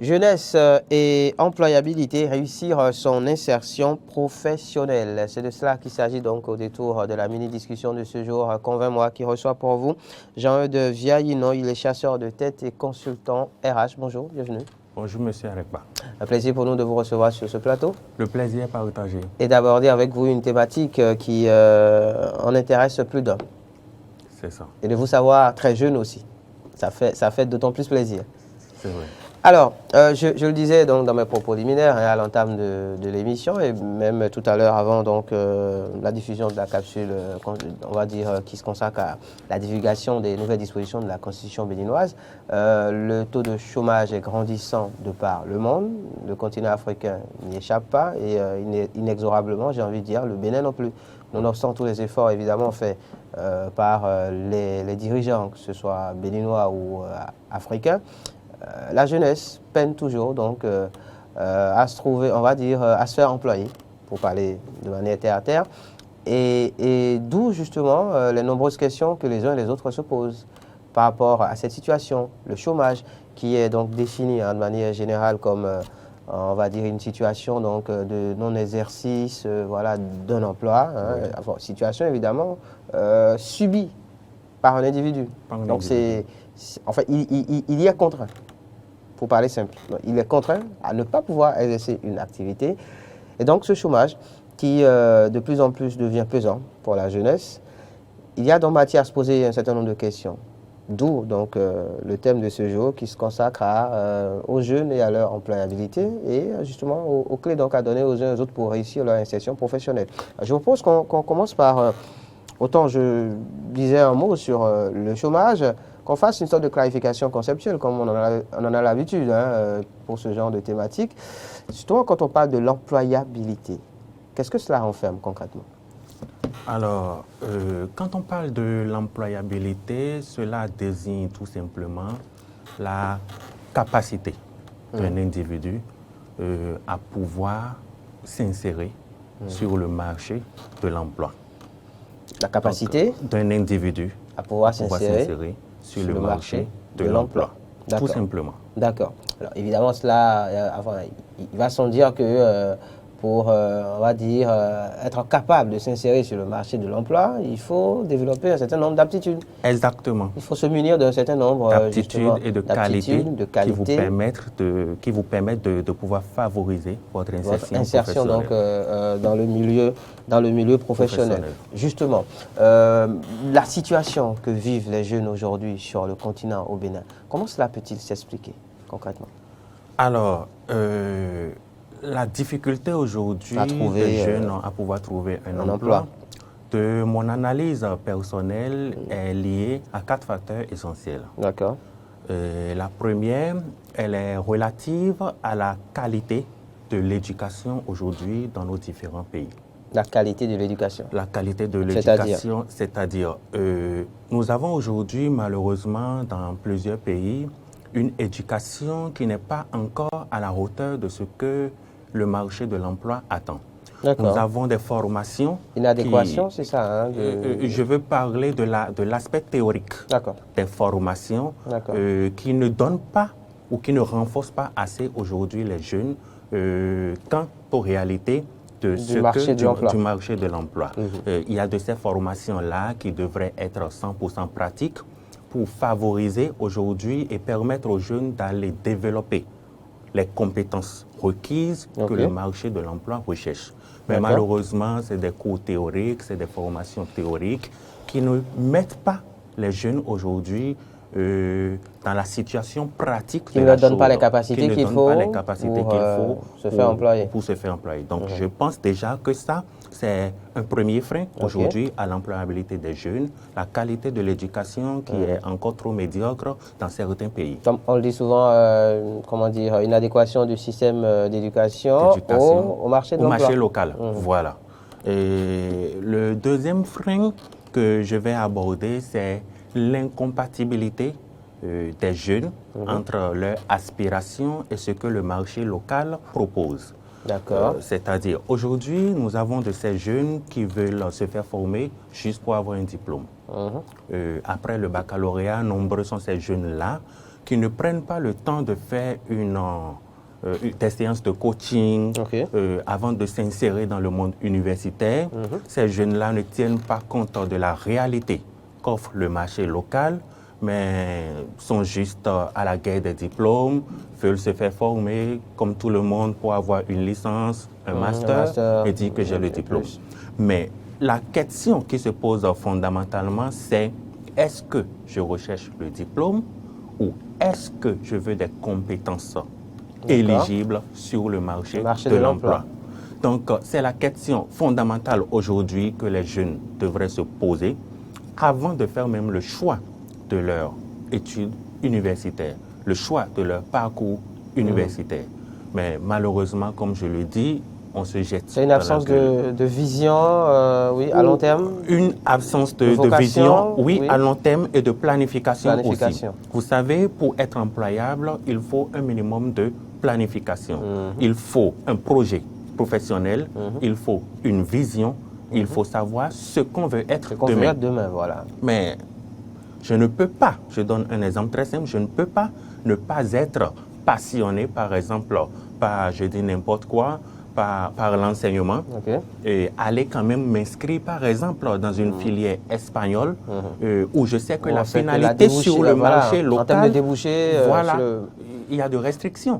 Jeunesse et employabilité, réussir son insertion professionnelle. C'est de cela qu'il s'agit donc au détour de la mini-discussion de ce jour. Convainc-moi qui reçoit pour vous Jean-Eudes Viaillino. Il est chasseur de tête et consultant RH. Bonjour, bienvenue. Bonjour Monsieur Arekba. Un plaisir pour nous de vous recevoir sur ce plateau. Le plaisir est partagé. Et d'aborder avec vous une thématique qui en intéresse plus d'un. C'est ça. Et de vous savoir très jeune aussi. Ça fait d'autant plus plaisir. C'est vrai. Alors, je le disais donc dans mes propos liminaires à l'entame de l'émission et même tout à l'heure avant donc la diffusion de la capsule, on va dire, qui se consacre à la divulgation des nouvelles dispositions de la Constitution béninoise. Le taux de chômage est grandissant de par le monde. Le continent africain n'y échappe pas et inexorablement, j'ai envie de dire, le Bénin non plus. Nonobstant tous les efforts évidemment faits par les dirigeants, que ce soit béninois ou africains, la jeunesse peine toujours donc à se trouver, on va dire, à se faire employer, pour parler de manière terre à terre, et d'où justement les nombreuses questions que les uns et les autres se posent par rapport à cette situation, le chômage, qui est donc défini de manière générale comme, on va dire, une situation donc de non-exercice voilà, d'un emploi, hein, enfin, situation évidemment subie par un individu. Donc enfin, il y est contraint. Pour parler simple. Il est contraint à ne pas pouvoir exercer une activité. Et donc ce chômage qui de plus en plus devient pesant pour la jeunesse, il y a donc matière à se poser un certain nombre de questions. D'où donc le thème de ce jour qui se consacre aux jeunes et à leur employabilité et justement aux clés donc à donner aux uns et aux autres pour réussir leur insertion professionnelle. Je vous propose qu'on commence par, autant je disais un mot sur le chômage, qu'on fasse une sorte de clarification conceptuelle, comme on en a l'habitude pour ce genre de thématique. Surtout quand on parle de l'employabilité. Qu'est-ce que cela renferme concrètement? Alors, quand on parle de l'employabilité, cela désigne tout simplement la capacité d'un individu à pouvoir s'insérer sur le marché de l'emploi. La capacité d'un individu à pouvoir s'insérer sur le marché de l'emploi. Tout simplement. D'accord. Alors évidemment, cela, il va sans dire que pour, on va dire, être capable de s'insérer sur le marché de l'emploi, il faut développer un certain nombre d'aptitudes. Exactement. Il faut se munir d'un certain nombre d'aptitudes et de qualités qui vous permettent de pouvoir favoriser votre insertion donc dans le milieu professionnel. Justement, la situation que vivent les jeunes aujourd'hui sur le continent au Bénin, comment cela peut-il s'expliquer concrètement? Alors, la difficulté aujourd'hui des jeunes à pouvoir trouver un emploi, de mon analyse personnelle, est liée à 4 facteurs essentiels. D'accord. La première, elle est relative à la qualité de l'éducation aujourd'hui dans nos différents pays. La qualité de l'éducation. La qualité de l'éducation, c'est-à-dire nous avons aujourd'hui malheureusement dans plusieurs pays une éducation qui n'est pas encore à la hauteur de ce que le marché de l'emploi attend. Nous avons des formations. Inadéquation, c'est ça Je veux parler de l'aspect théorique des formations qui ne donnent pas ou qui ne renforcent pas assez aujourd'hui les jeunes quant aux réalités du marché de l'emploi. Il y a de ces formations-là qui devraient être 100% pratiques pour favoriser aujourd'hui et permettre aux jeunes d'aller développer les compétences requises que le marché de l'emploi recherche. Mais malheureusement, c'est des cours théoriques, c'est des formations théoriques qui ne mettent pas les jeunes aujourd'hui dans la situation pratique qui ne leur donnent pas les capacités qu'il faut pour se faire employer. Donc, je pense déjà que ça, c'est un premier frein aujourd'hui à l'employabilité des jeunes, la qualité de l'éducation qui est encore trop médiocre dans certains pays. Comme on le dit souvent, comment dire, une adéquation du système d'éducation au marché de l'emploi. Au marché local, voilà. Et le deuxième frein que je vais aborder, c'est l'incompatibilité des jeunes entre leurs aspirations et ce que le marché local propose. D'accord. C'est-à-dire, aujourd'hui, nous avons de ces jeunes qui veulent se faire former juste pour avoir un diplôme. Après le baccalauréat, nombreux sont ces jeunes-là qui ne prennent pas le temps de faire des séances de coaching avant de s'insérer dans le monde universitaire. Ces jeunes-là ne tiennent pas compte de la réalité qu'offre le marché local, mais sont juste à la guerre des diplômes, veulent se faire former comme tout le monde pour avoir une licence, un master et dire que j'ai le diplôme. Mais la question qui se pose fondamentalement, c'est est-ce que je recherche le diplôme ou est-ce que je veux des compétences éligibles sur le marché de l'emploi? Donc, c'est la question fondamentale aujourd'hui que les jeunes devraient se poser avant de faire même le choix de leur études universitaires, le choix de leur parcours universitaire. Mais malheureusement, comme je le dis, on se jette. C'est une absence de vision, à long terme. Une absence de vision, à long terme et de planification aussi. Vous savez, pour être employable, il faut un minimum de planification. Il faut un projet professionnel, il faut une vision, il faut savoir ce qu'on veut être demain. Voilà. Mais je ne peux pas, je donne un exemple très simple, je ne peux pas ne pas être passionné, par exemple, par, je dis n'importe quoi, par l'enseignement et aller quand même m'inscrire, par exemple, dans une filière espagnole où je sais que la finalité sur le marché local, en termes de débouchés, il y a des restrictions.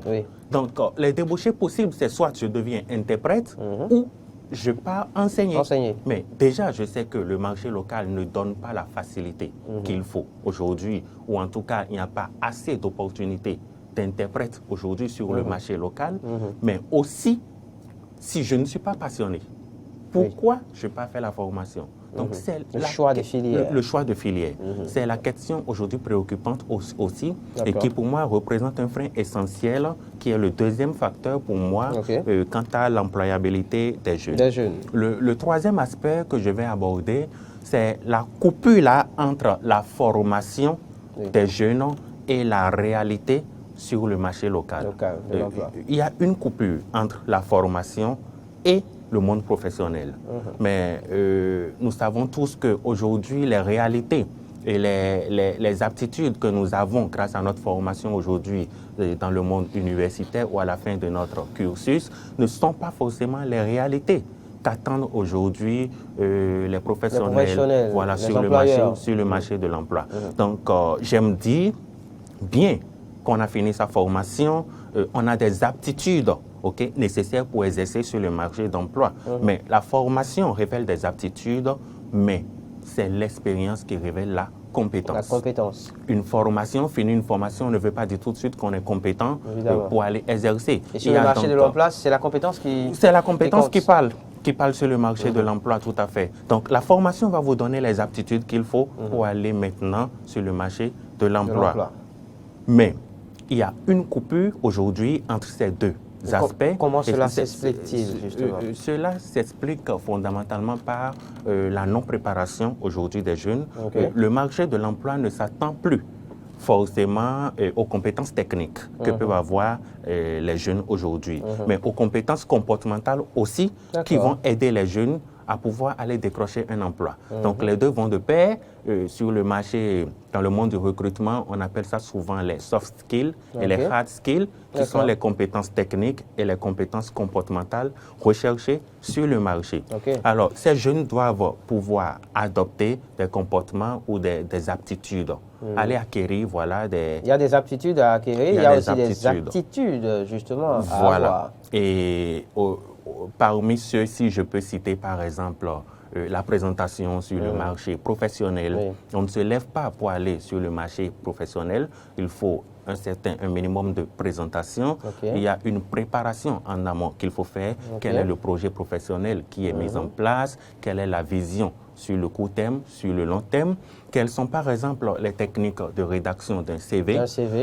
Donc, les débouchés possibles, c'est soit je deviens interprète ou je pars enseigner. Mais déjà, je sais que le marché local ne donne pas la facilité qu'il faut aujourd'hui, ou en tout cas, il n'y a pas assez d'opportunités d'interprètes aujourd'hui sur le marché local, mais aussi, si je ne suis pas passionné, pourquoi je n'ai pas fait la formation? Donc, c'est le choix de filière. Le choix de filière. C'est la question aujourd'hui préoccupante aussi et qui, pour moi, représente un frein essentiel qui est le deuxième facteur pour moi quant à l'employabilité des jeunes. Le troisième aspect que je vais aborder, c'est la coupure là, entre la formation des jeunes et la réalité sur le marché local. Il y a une coupure entre la formation et le monde professionnel. Mais nous savons tous qu'aujourd'hui, les réalités et les aptitudes que nous avons grâce à notre formation aujourd'hui dans le monde universitaire ou à la fin de notre cursus ne sont pas forcément les réalités qu'attendent aujourd'hui les professionnels voilà, sur le marché de l'emploi. Donc, j'aime dire, bien qu'on a fini sa formation, on a des aptitudes nécessaires pour exercer sur le marché d'emploi. Mais la formation révèle des aptitudes, mais c'est l'expérience qui révèle la compétence. La compétence. Une formation ne veut pas dire tout de suite qu'on est compétent pour aller exercer. Et sur le marché de l'emploi, c'est la compétence qui... C'est la compétence qui parle sur le marché de l'emploi, tout à fait. Donc, la formation va vous donner les aptitudes qu'il faut pour aller maintenant sur le marché de l'emploi. Mais il y a une coupure aujourd'hui entre ces deux aspects. Comment cela s'explique-t-il, justement? Cela s'explique fondamentalement par la non-préparation aujourd'hui des jeunes. Le marché de l'emploi ne s'attend plus forcément aux compétences techniques que peuvent avoir les jeunes aujourd'hui, mais aux compétences comportementales aussi qui vont aider les jeunes à pouvoir aller décrocher un emploi. Donc, les deux vont de pair. Sur le marché, dans le monde du recrutement, on appelle ça souvent les soft skills et les hard skills, qui sont les compétences techniques et les compétences comportementales recherchées sur le marché. Alors, ces jeunes doivent pouvoir adopter des comportements ou des aptitudes, aller acquérir, voilà, des... Il y a des aptitudes à acquérir, il y a aussi des aptitudes, justement, à avoir. Et parmi ceux-ci, je peux citer, par exemple, la présentation sur le marché professionnel. On ne se lève pas pour aller sur le marché professionnel. Il faut un minimum de présentation. Il y a une préparation en amont qu'il faut faire. Quel est le projet professionnel qui est mis en place? Quelle est la vision sur le court terme, sur le long terme? Quelles sont par exemple les techniques de rédaction d'un CV?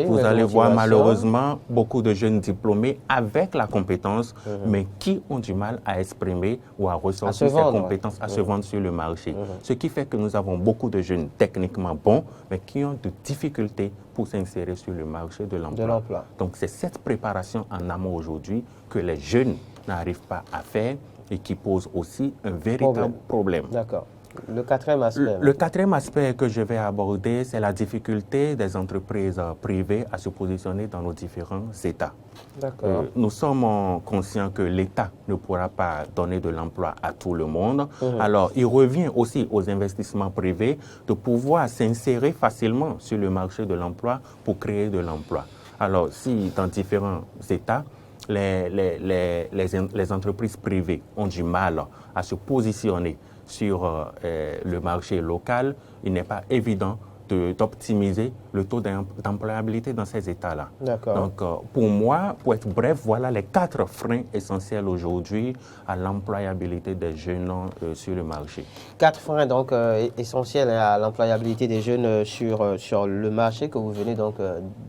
Vous allez voir malheureusement beaucoup de jeunes diplômés avec la compétence, mais qui ont du mal à exprimer ou à ressortir ces compétences, à se vendre sur le marché. Ce qui fait que nous avons beaucoup de jeunes techniquement bons, mais qui ont de difficultés pour s'insérer sur le marché de l'emploi. Donc c'est cette préparation en amont aujourd'hui que les jeunes n'arrivent pas à faire et qui pose aussi un véritable problème. D'accord. Le quatrième aspect. Le quatrième aspect que je vais aborder, c'est la difficulté des entreprises privées à se positionner dans nos différents États. D'accord. Nous sommes conscients que l'État ne pourra pas donner de l'emploi à tout le monde. Alors, il revient aussi aux investissements privés de pouvoir s'insérer facilement sur le marché de l'emploi pour créer de l'emploi. Alors, si dans différents États, les entreprises privées ont du mal à se positionner sur le marché local, il n'est pas évident d'optimiser le taux d'employabilité dans ces États-là. D'accord. Donc, pour moi, pour être bref, voilà les 4 freins essentiels aujourd'hui à l'employabilité des jeunes sur le marché. 4 freins donc essentiels à l'employabilité des jeunes sur le marché que vous venez donc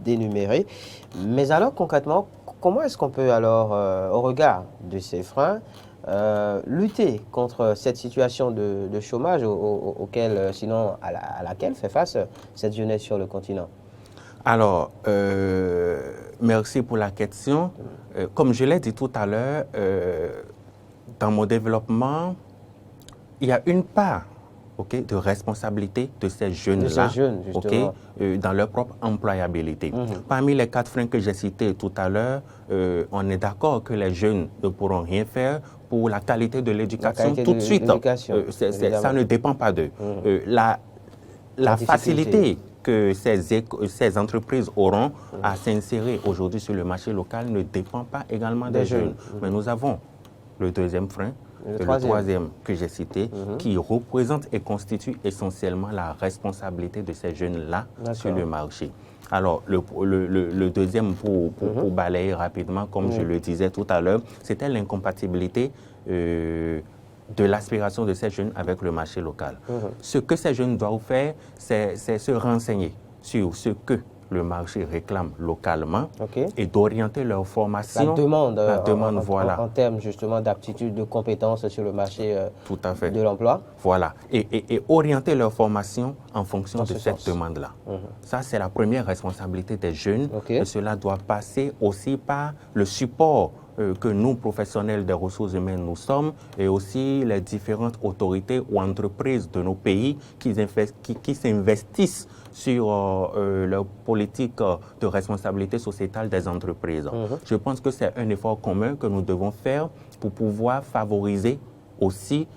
d'énumérer. Mais alors concrètement, comment est-ce qu'on peut alors, au regard de ces freins, lutter contre cette situation de chômage auquel, sinon à laquelle fait face cette jeunesse sur le continent? Alors, merci pour la question. Comme je l'ai dit tout à l'heure, dans mon développement, il y a une part de responsabilité de ces jeunes-là dans leur propre employabilité. Parmi les 4 freins que j'ai cités tout à l'heure, on est d'accord que les jeunes ne pourront rien faire pour la qualité de l'éducation tout de suite. Ça ne dépend pas d'eux. La facilité que ces entreprises auront à s'insérer aujourd'hui sur le marché local ne dépend pas également des jeunes. Mais nous avons le deuxième frein, le troisième que j'ai cité, qui représente et constitue essentiellement la responsabilité de ces jeunes-là sur le marché. Alors, le deuxième, pour balayer rapidement, comme je le disais tout à l'heure, c'était l'incompatibilité de l'aspiration de ces jeunes avec le marché local. Ce que ces jeunes doivent faire, c'est se renseigner sur ce que le marché réclame localement et d'orienter leur formation. La demande voilà. En termes justement d'aptitude, de compétences sur le marché tout à fait. De l'emploi. Voilà. Et orienter leur formation en fonction de cette demande-là. Ça, c'est la première responsabilité des jeunes. Et cela doit passer aussi par le support que nous, professionnels des ressources humaines, nous sommes, et aussi les différentes autorités ou entreprises de nos pays qui s'investissent sur leur politique de responsabilité sociétale des entreprises. Je pense que c'est un effort commun que nous devons faire pour pouvoir favoriser aussi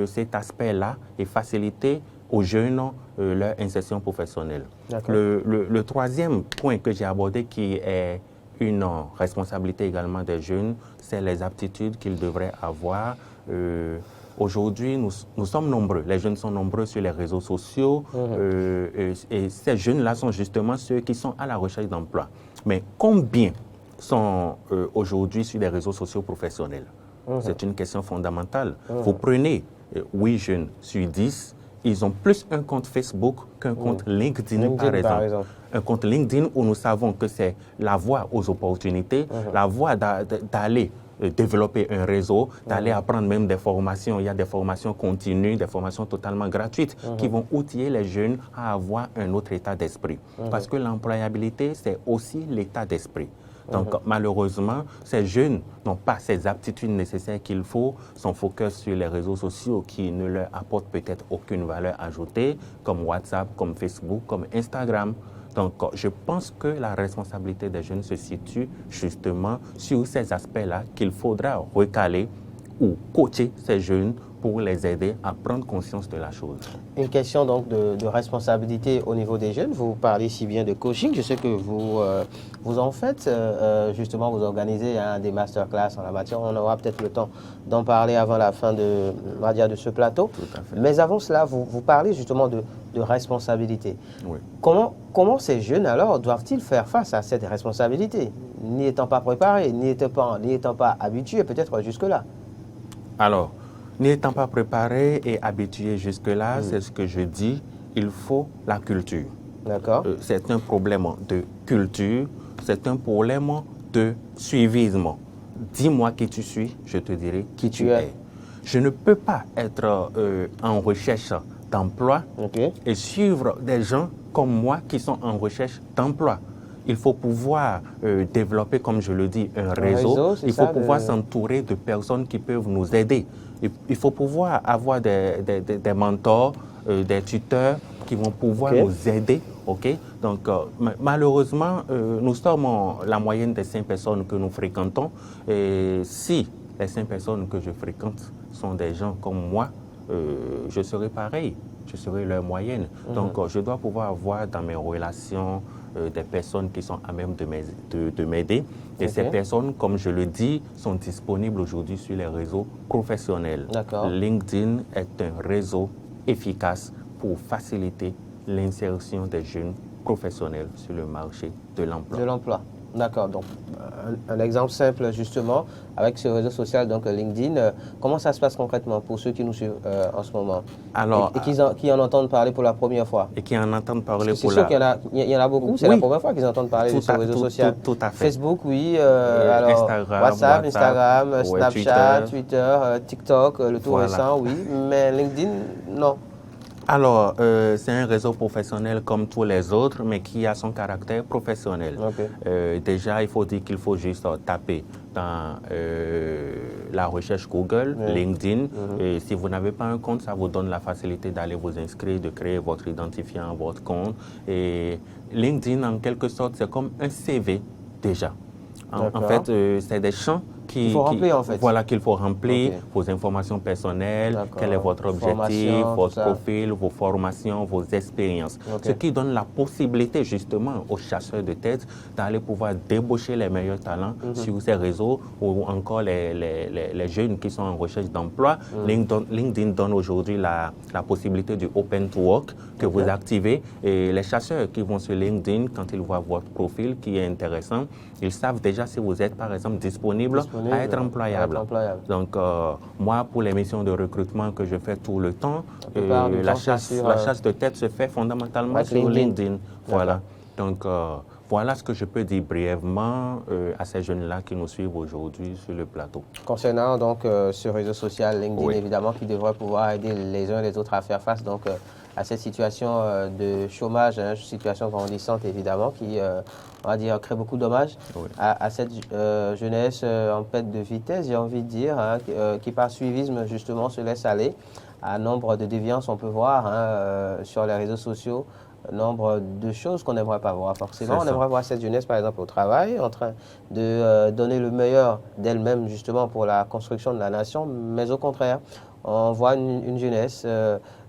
cet aspect-là et faciliter aux jeunes leur insertion professionnelle. Le troisième point que j'ai abordé qui est une responsabilité également des jeunes, c'est les aptitudes qu'ils devraient avoir. Aujourd'hui, nous sommes nombreux, les jeunes sont nombreux sur les réseaux sociaux et ces jeunes-là sont justement ceux qui sont à la recherche d'emploi. Mais combien sont aujourd'hui sur les réseaux sociaux professionnels? C'est une question fondamentale. Vous prenez 8 jeunes sur 10, ils ont plus un compte Facebook qu'un compte LinkedIn, par exemple. Un compte LinkedIn où nous savons que c'est la voie aux opportunités, la voie d'aller développer un réseau, d'aller apprendre même des formations. Il y a des formations continues, des formations totalement gratuites qui vont outiller les jeunes à avoir un autre état d'esprit. Parce que l'employabilité, c'est aussi l'état d'esprit. Donc, malheureusement, ces jeunes n'ont pas ces aptitudes nécessaires qu'il faut, sont focus sur les réseaux sociaux qui ne leur apportent peut-être aucune valeur ajoutée, comme WhatsApp, comme Facebook, comme Instagram. Donc, je pense que la responsabilité des jeunes se situe justement sur ces aspects-là qu'il faudra recaler ou coacher ces jeunes pour les aider à prendre conscience de la chose. Une question donc de responsabilité au niveau des jeunes. Vous parlez si bien de coaching. Je sais que vous en faites. Justement, vous organisez des masterclass en la matière. On aura peut-être le temps d'en parler avant la fin de ce plateau. Tout à fait. Mais avant cela, vous parlez justement de responsabilité. Oui. Comment ces jeunes alors doivent-ils faire face à cette responsabilité, n'y étant pas préparés, n'y étant pas habitués peut-être jusque-là? Alors, n'étant pas préparé et habitué jusque-là, c'est ce que je dis, il faut la culture. D'accord. C'est un problème de culture, c'est un problème de suivisme. Dis-moi qui tu suis, je te dirai qui tu es. Je ne peux pas être en recherche d'emploi et suivre des gens comme moi qui sont en recherche d'emploi. il faut pouvoir développer, comme je le dis, un réseau. Il faut pouvoir s'entourer de personnes qui peuvent nous aider. Il faut pouvoir avoir des mentors, des tuteurs qui vont pouvoir nous aider. Donc, malheureusement, nous sommes la moyenne des 5 personnes que nous fréquentons. Et si les 5 personnes que je fréquente sont des gens comme moi, je serai pareil. Je serai leur moyenne. Donc, je dois pouvoir avoir dans mes relations des personnes qui sont à même de m'aider. Et ces personnes, comme je le dis, sont disponibles aujourd'hui sur les réseaux professionnels. LinkedIn est un réseau efficace pour faciliter l'insertion des jeunes professionnels sur le marché de l'emploi. De l'emploi. D'accord. Donc, un exemple simple, justement, avec ce réseau social, donc LinkedIn, comment ça se passe concrètement pour ceux qui nous suivent en ce moment? Alors, et qui en entendent parler pour la première fois? Et qui en entendent parler pour la... Il y en a beaucoup, c'est la première fois qu'ils entendent parler de ce réseau social. Tout à fait. Facebook, oui. Alors, WhatsApp, Instagram, Snapchat, Twitter, TikTok, le tout récent, oui. Mais LinkedIn, non. Alors, c'est un réseau professionnel comme tous les autres, mais qui a son caractère professionnel. Déjà, il faut dire qu'il faut juste taper dans la recherche Google, LinkedIn. Et si vous n'avez pas un compte, ça vous donne la facilité d'aller vous inscrire, de créer votre identifiant, votre compte. Et LinkedIn, en quelque sorte, c'est comme un CV déjà. En fait, c'est des champs qu'il faut remplir, en fait. Voilà, qu'il faut remplir, vos informations personnelles, quel est votre objectif, votre profil, vos formations, vos expériences. Ce qui donne la possibilité justement aux chasseurs de tête d'aller pouvoir débaucher les meilleurs talents sur ces réseaux ou encore les jeunes qui sont en recherche d'emploi. LinkedIn donne aujourd'hui la possibilité du Open to Work que vous activez. Et les chasseurs qui vont sur LinkedIn, quand ils voient votre profil qui est intéressant, ils savent déjà si vous êtes par exemple disponible à être employable. Donc, moi, pour les missions de recrutement que je fais tout le temps, la chasse de tête se fait fondamentalement sur LinkedIn. Voilà. Donc, voilà ce que je peux dire brièvement à ces jeunes-là qui nous suivent aujourd'hui sur le plateau. Concernant donc ce réseau social LinkedIn, évidemment, qui devrait pouvoir aider les uns et les autres à faire face donc à cette situation de chômage, situation grandissante évidemment, qui, on va dire, crée beaucoup de dommages à cette jeunesse en perte de vitesse, j'ai envie de dire, qui par suivisme justement se laisse aller à nombre de déviances, on peut voir sur les réseaux sociaux, nombre de choses qu'on n'aimerait pas voir forcément. On aimerait voir cette jeunesse, par exemple, au travail, en train de donner le meilleur d'elle-même, justement, pour la construction de la nation, mais au contraire, on voit une jeunesse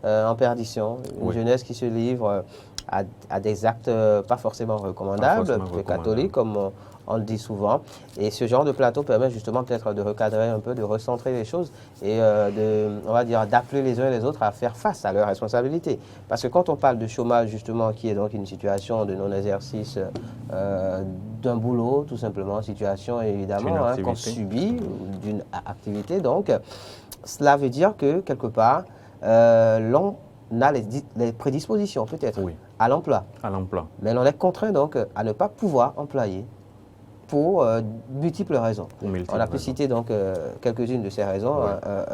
en perdition, une jeunesse qui se livre à des actes pas forcément recommandables, catholiques, comme on le dit souvent. Et ce genre de plateau permet justement peut-être de recadrer un peu, de recentrer les choses et on va dire, d'appeler les uns et les autres à faire face à leurs responsabilités. Parce que quand on parle de chômage, justement, qui est donc une situation de non-exercice d'un boulot, tout simplement, situation évidemment qu'on subit, d'une activité, donc, cela veut dire que quelque part, l'on a les prédispositions peut-être à l'emploi. Mais on est contraint donc à ne pas pouvoir employer pour multiples raisons. On a pu citer donc quelques-unes de ces raisons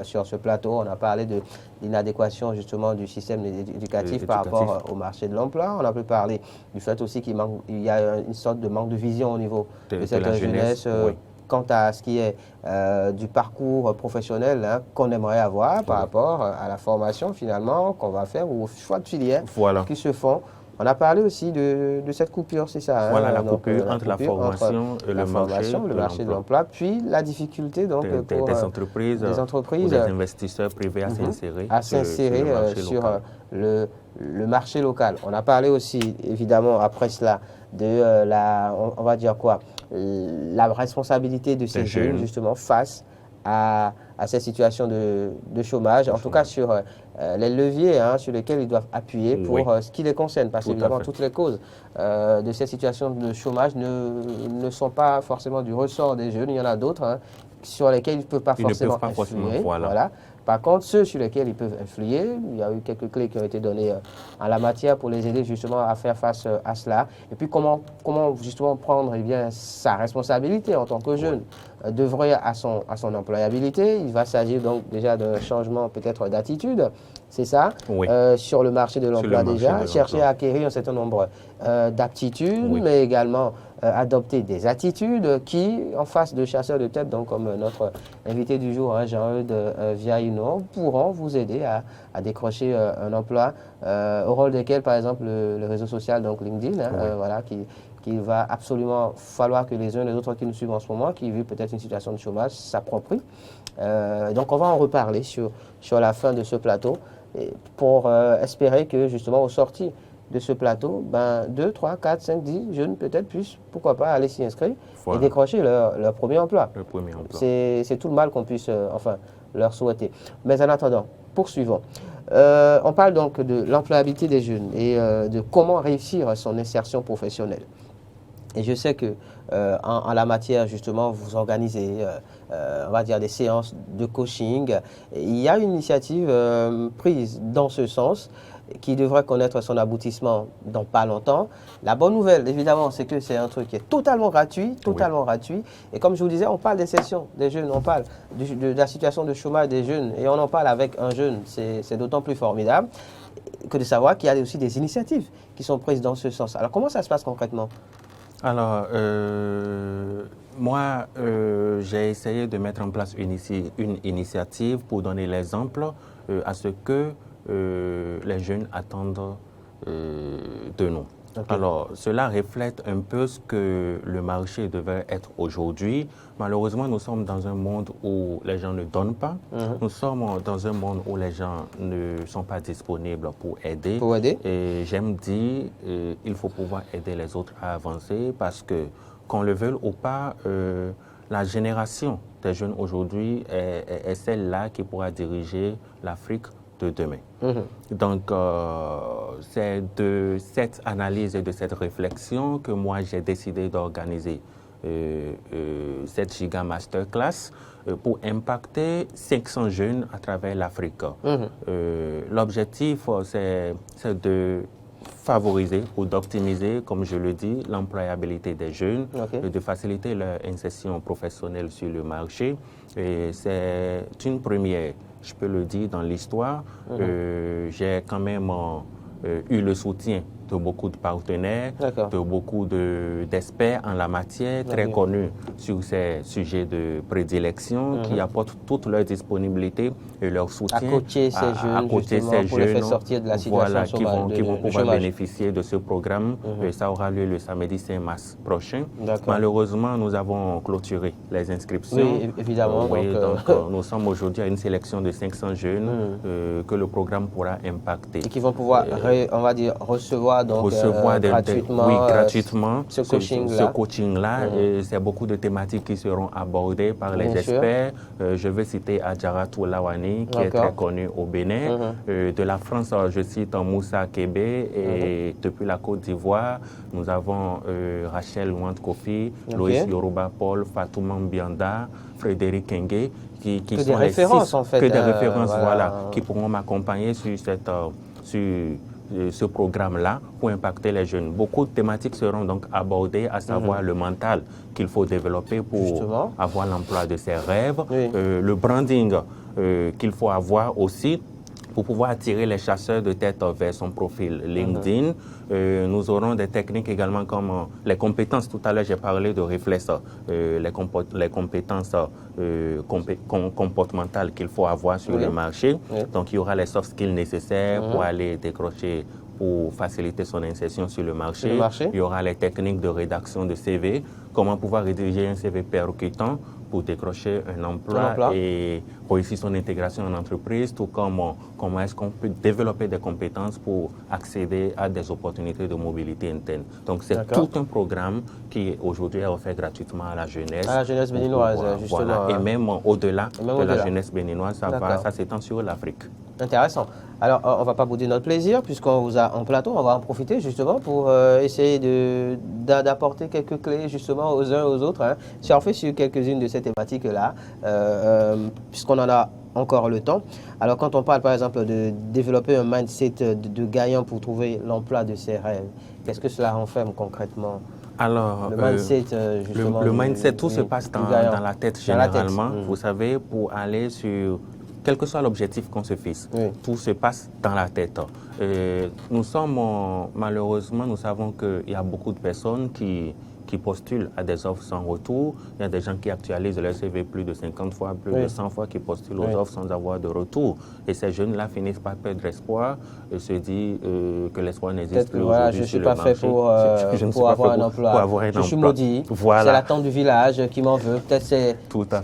sur ce plateau. On a parlé de l'inadéquation justement du système éducatif par rapport au marché de l'emploi. On a pu parler du fait aussi qu'il y a une sorte de manque de vision au niveau de cette jeunesse. Quant à ce qui est du parcours professionnel qu'on aimerait avoir par rapport à la formation finalement qu'on va faire ou au choix de filières qui se font. On a parlé aussi de cette coupure, c'est ça. Voilà, la coupure entre la formation et le marché de l'emploi, puis la difficulté donc, pour des entreprises ou des investisseurs privés à s'insérer sur le marché local. On a parlé aussi, évidemment, après cela, de on va dire quoi, la responsabilité de ces jeunes, justement, face à cette situation de chômage, en tout cas sur les leviers sur lesquels ils doivent appuyer pour ce qui les concerne. Parce qu'évidemment, toutes les causes de cette situation de chômage ne sont pas forcément du ressort des jeunes. Il y en a d'autres sur lesquels ils ne peuvent pas forcément influer. Voilà. Par contre, ceux sur lesquels ils peuvent influer, il y a eu quelques clés qui ont été données en la matière pour les aider justement à faire face à cela. Et puis comment justement prendre bien, sa responsabilité en tant que jeune, d'œuvrer à son employabilité. Il va s'agir donc déjà d'un changement peut-être d'attitude, c'est ça, oui. Sur le marché de l'emploi déjà, chercher à acquérir un certain nombre d'aptitudes, oui. Mais également adopter des attitudes qui, en face de chasseurs de tête, donc comme notre invité du jour, Jean-Eudes Viaino, pourront vous aider à décrocher un emploi, au rôle desquels, par exemple, le réseau social, donc LinkedIn, oui. Voilà, qu'il va absolument falloir que les uns et les autres qui nous suivent en ce moment, qui vivent peut-être une situation de chômage, s'approprient. Donc on va en reparler sur la fin de ce plateau, pour espérer que justement au sorti de ce plateau, 2, 3, 4, 5, 10 jeunes peut-être puissent, pourquoi pas, aller s'y inscrire et décrocher leur premier emploi. Le premier emploi. C'est tout le mal qu'on puisse leur souhaiter. Mais en attendant, poursuivons. On parle donc de l'employabilité des jeunes et de comment réussir son insertion professionnelle. Et je sais que en la matière, justement, vous organisez, on va dire, des séances de coaching. Il y a une initiative prise dans ce sens qui devrait connaître son aboutissement dans pas longtemps. La bonne nouvelle, évidemment, c'est que c'est un truc qui est totalement gratuit, gratuit. Et comme je vous disais, on parle d'insertion des jeunes, on parle de la situation de chômage des jeunes, et on en parle avec un jeune. C'est d'autant plus formidable que de savoir qu'il y a aussi des initiatives qui sont prises dans ce sens. Alors, comment ça se passe concrètement ? Alors, moi, j'ai essayé de mettre en place une initiative pour donner l'exemple à ce que les jeunes attendent de nous. Okay. Alors, cela reflète un peu ce que le marché devrait être aujourd'hui. Malheureusement, nous sommes dans un monde où les gens ne donnent pas. Nous sommes dans un monde où les gens ne sont pas disponibles pour aider. Et j'aime dire, il faut pouvoir aider les autres à avancer parce que, qu'on le veuille ou pas, la génération des jeunes aujourd'hui est celle-là qui pourra diriger l'Afrique de demain. Donc, c'est de cette analyse et de cette réflexion que moi, j'ai décidé d'organiser cette Giga Masterclass pour impacter 500 jeunes à travers l'Afrique. L'objectif, c'est de favoriser ou d'optimiser, comme je le dis, l'employabilité des jeunes, et de faciliter leur insertion professionnelle sur le marché. Et c'est une première, je peux le dire, dans l'histoire. J'ai quand même eu le soutien de beaucoup de partenaires, de beaucoup d'experts en la matière, très connus sur ces sujets de prédilection, qui apportent toute leur disponibilité et leur soutien à coacher ces jeunes, pour les faire sortir de la situation qui vont pouvoir bénéficier de ce programme. Et ça aura lieu le samedi 5 mars prochain. Malheureusement, nous avons clôturé les inscriptions. Oui, évidemment. Donc, nous sommes aujourd'hui à une sélection de 500 jeunes que le programme pourra impacter. Et qui vont pouvoir, on va dire, recevoir gratuitement ce coaching-là. C'est beaucoup de thématiques qui seront abordées par les experts. Je vais citer Adjaratou Lawani, qui est très connu au Bénin. De la France, je cite Moussa Kébé. Et depuis la Côte d'Ivoire, nous avons Rachel Ouant Kofi, Loïs Yoruba Paul, Fatouma Mbianda, Frédéric Kenge, qui sont des références, en fait. Que des références, qui pourront m'accompagner sur ce programme-là pour impacter les jeunes. Beaucoup de thématiques seront donc abordées, à savoir le mental qu'il faut développer pour avoir l'emploi de ses rêves, le branding qu'il faut avoir aussi pour pouvoir attirer les chasseurs de tête vers son profil LinkedIn. Nous aurons des techniques également comme les compétences. Tout à l'heure, j'ai parlé de réflexes, les compétences comportementales qu'il faut avoir sur le marché. Donc, il y aura les soft skills nécessaires pour aller décrocher, pour faciliter son insertion sur le marché. Il y aura les techniques de rédaction de CV, comment pouvoir rédiger un CV percutant pour décrocher un emploi et réussir son intégration en entreprise, tout comme comment est-ce qu'on peut développer des compétences pour accéder à des opportunités de mobilité interne. Donc, c'est tout un programme qui aujourd'hui est offert gratuitement à la jeunesse. À la jeunesse béninoise, justement. Et même au-delà de la jeunesse béninoise, ça s'étend sur l'Afrique. Intéressant. Alors, on ne va pas bouder notre plaisir, puisqu'on vous a en plateau, on va en profiter justement pour essayer d'apporter quelques clés justement aux uns aux autres, surfer sur quelques-unes de ces thématiques-là, puisqu'on en a encore le temps. Alors quand on parle par exemple de développer un mindset de gagnant pour trouver l'emploi de ses rêves, qu'est-ce que cela renferme concrètement? Alors, le mindset, justement, le mindset, tout se passe dans la tête généralement. Vous savez, pour aller sur quel que soit l'objectif qu'on se fixe, tout se passe dans la tête. Nous sommes, malheureusement, nous savons qu'il y a beaucoup de personnes qui postulent à des offres sans retour. Il y a des gens qui actualisent leur CV plus de 50 fois, plus de 100 fois, qui postulent aux offres sans avoir de retour. Et ces jeunes-là finissent par perdre espoir et se disent que l'espoir n'existe plus aujourd'hui sur le marché. Je ne suis pas fait pour avoir un emploi. Je suis maudit. Voilà. C'est la tante du village qui m'en veut. Peut-être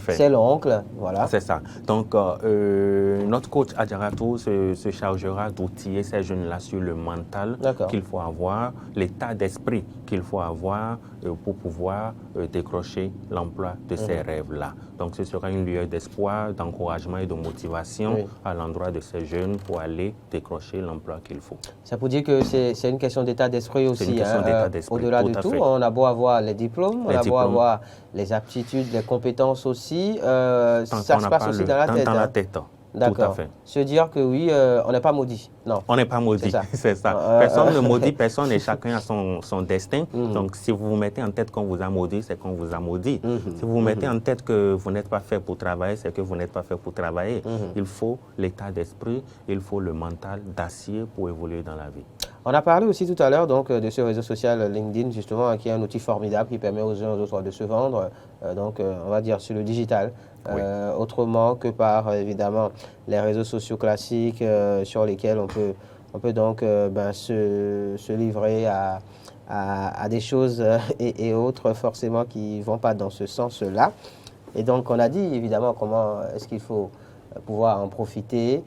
c'est l'oncle. Voilà. C'est ça. Donc, notre coach Adjaratou se chargera d'outiller ces jeunes-là sur le mental qu'il faut avoir, l'état d'esprit qu'il faut avoir pour pouvoir décrocher l'emploi de ces rêves-là. Donc, ce sera une lueur d'espoir, d'encouragement et de motivation à l'endroit de ces jeunes pour aller décrocher l'emploi qu'il faut. Ça peut dire que c'est une question d'état d'esprit aussi. C'est une question d'état d'esprit. Au-delà de tout, on a beau avoir les diplômes, on a beau avoir les aptitudes, les compétences aussi, ça se passe aussi dans la tête. Dans la tête. D'accord. Se dire que oui, on n'est pas maudit. Non. On n'est pas maudit, c'est ça. Personne ne maudit personne et chacun a son destin. Donc, si vous vous mettez en tête qu'on vous a maudit, c'est qu'on vous a maudit. Si vous vous mettez en tête que vous n'êtes pas fait pour travailler, c'est que vous n'êtes pas fait pour travailler. Il faut l'état d'esprit, il faut le mental d'acier pour évoluer dans la vie. On a parlé aussi tout à l'heure de ce réseau social LinkedIn, justement, qui est un outil formidable qui permet aux uns et aux autres de se vendre, on va dire, sur le digital. Autrement que par, évidemment, les réseaux sociaux classiques sur lesquels on peut donc se livrer à des choses et autres, forcément, qui ne vont pas dans ce sens-là. Et donc, on a dit, évidemment, comment est-ce qu'il faut pouvoir en profiter.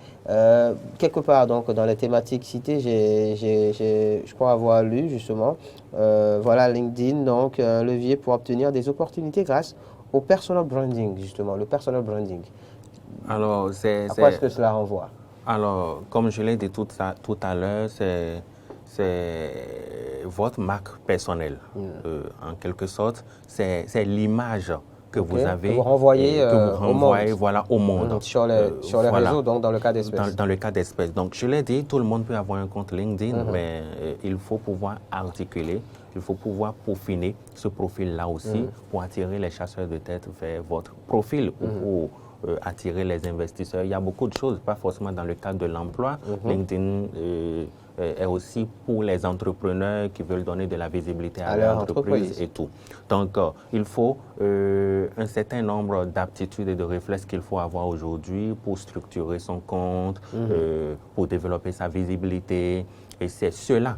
Quelque part, donc, dans les thématiques citées, je crois avoir lu, justement, voilà, LinkedIn, donc, un levier pour obtenir des opportunités grâce au personal branding, justement, le personal branding. Alors, à quoi est-ce que cela renvoie? Alors, comme je l'ai dit tout à l'heure, c'est votre marque personnelle. En quelque sorte, c'est l'image que vous avez, que vous renvoyez, au monde. Voilà, au monde. Sur les réseaux, donc dans le cas d'espèce. Dans le cas d'espèce. Donc, je l'ai dit, tout le monde peut avoir un compte LinkedIn, mais il faut pouvoir articuler, il faut pouvoir peaufiner ce profil-là aussi pour attirer les chasseurs de tête vers votre profil ou pour attirer les investisseurs. Il y a beaucoup de choses, pas forcément dans le cadre de l'emploi. LinkedIn est aussi pour les entrepreneurs qui veulent donner de la visibilité à leur entreprise et tout. Donc, il faut un certain nombre d'aptitudes et de réflexes qu'il faut avoir aujourd'hui pour structurer son compte, pour développer sa visibilité. Et c'est cela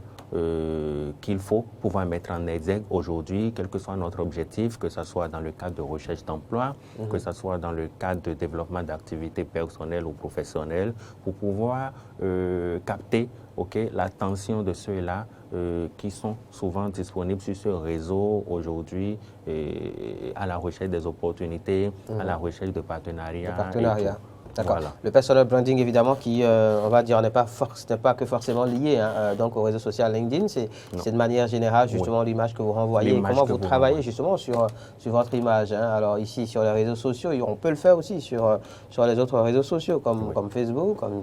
qu'il faut pouvoir mettre en exergue aujourd'hui, quel que soit notre objectif, que ce soit dans le cadre de recherche d'emploi, que ce soit dans le cadre de développement d'activités personnelles ou professionnelles, pour pouvoir capter l'attention de ceux-là qui sont souvent disponibles sur ce réseau aujourd'hui à la recherche des opportunités, à la recherche de partenariats. D'accord. Voilà. Le personal branding, évidemment, qui, on va dire, n'est pas que forcément lié donc au réseau social LinkedIn. C'est de manière générale, justement, l'image que vous renvoyez, comment vous travaillez, justement, sur votre image. Alors, ici, sur les réseaux sociaux, on peut le faire aussi sur les autres réseaux sociaux, comme Facebook, comme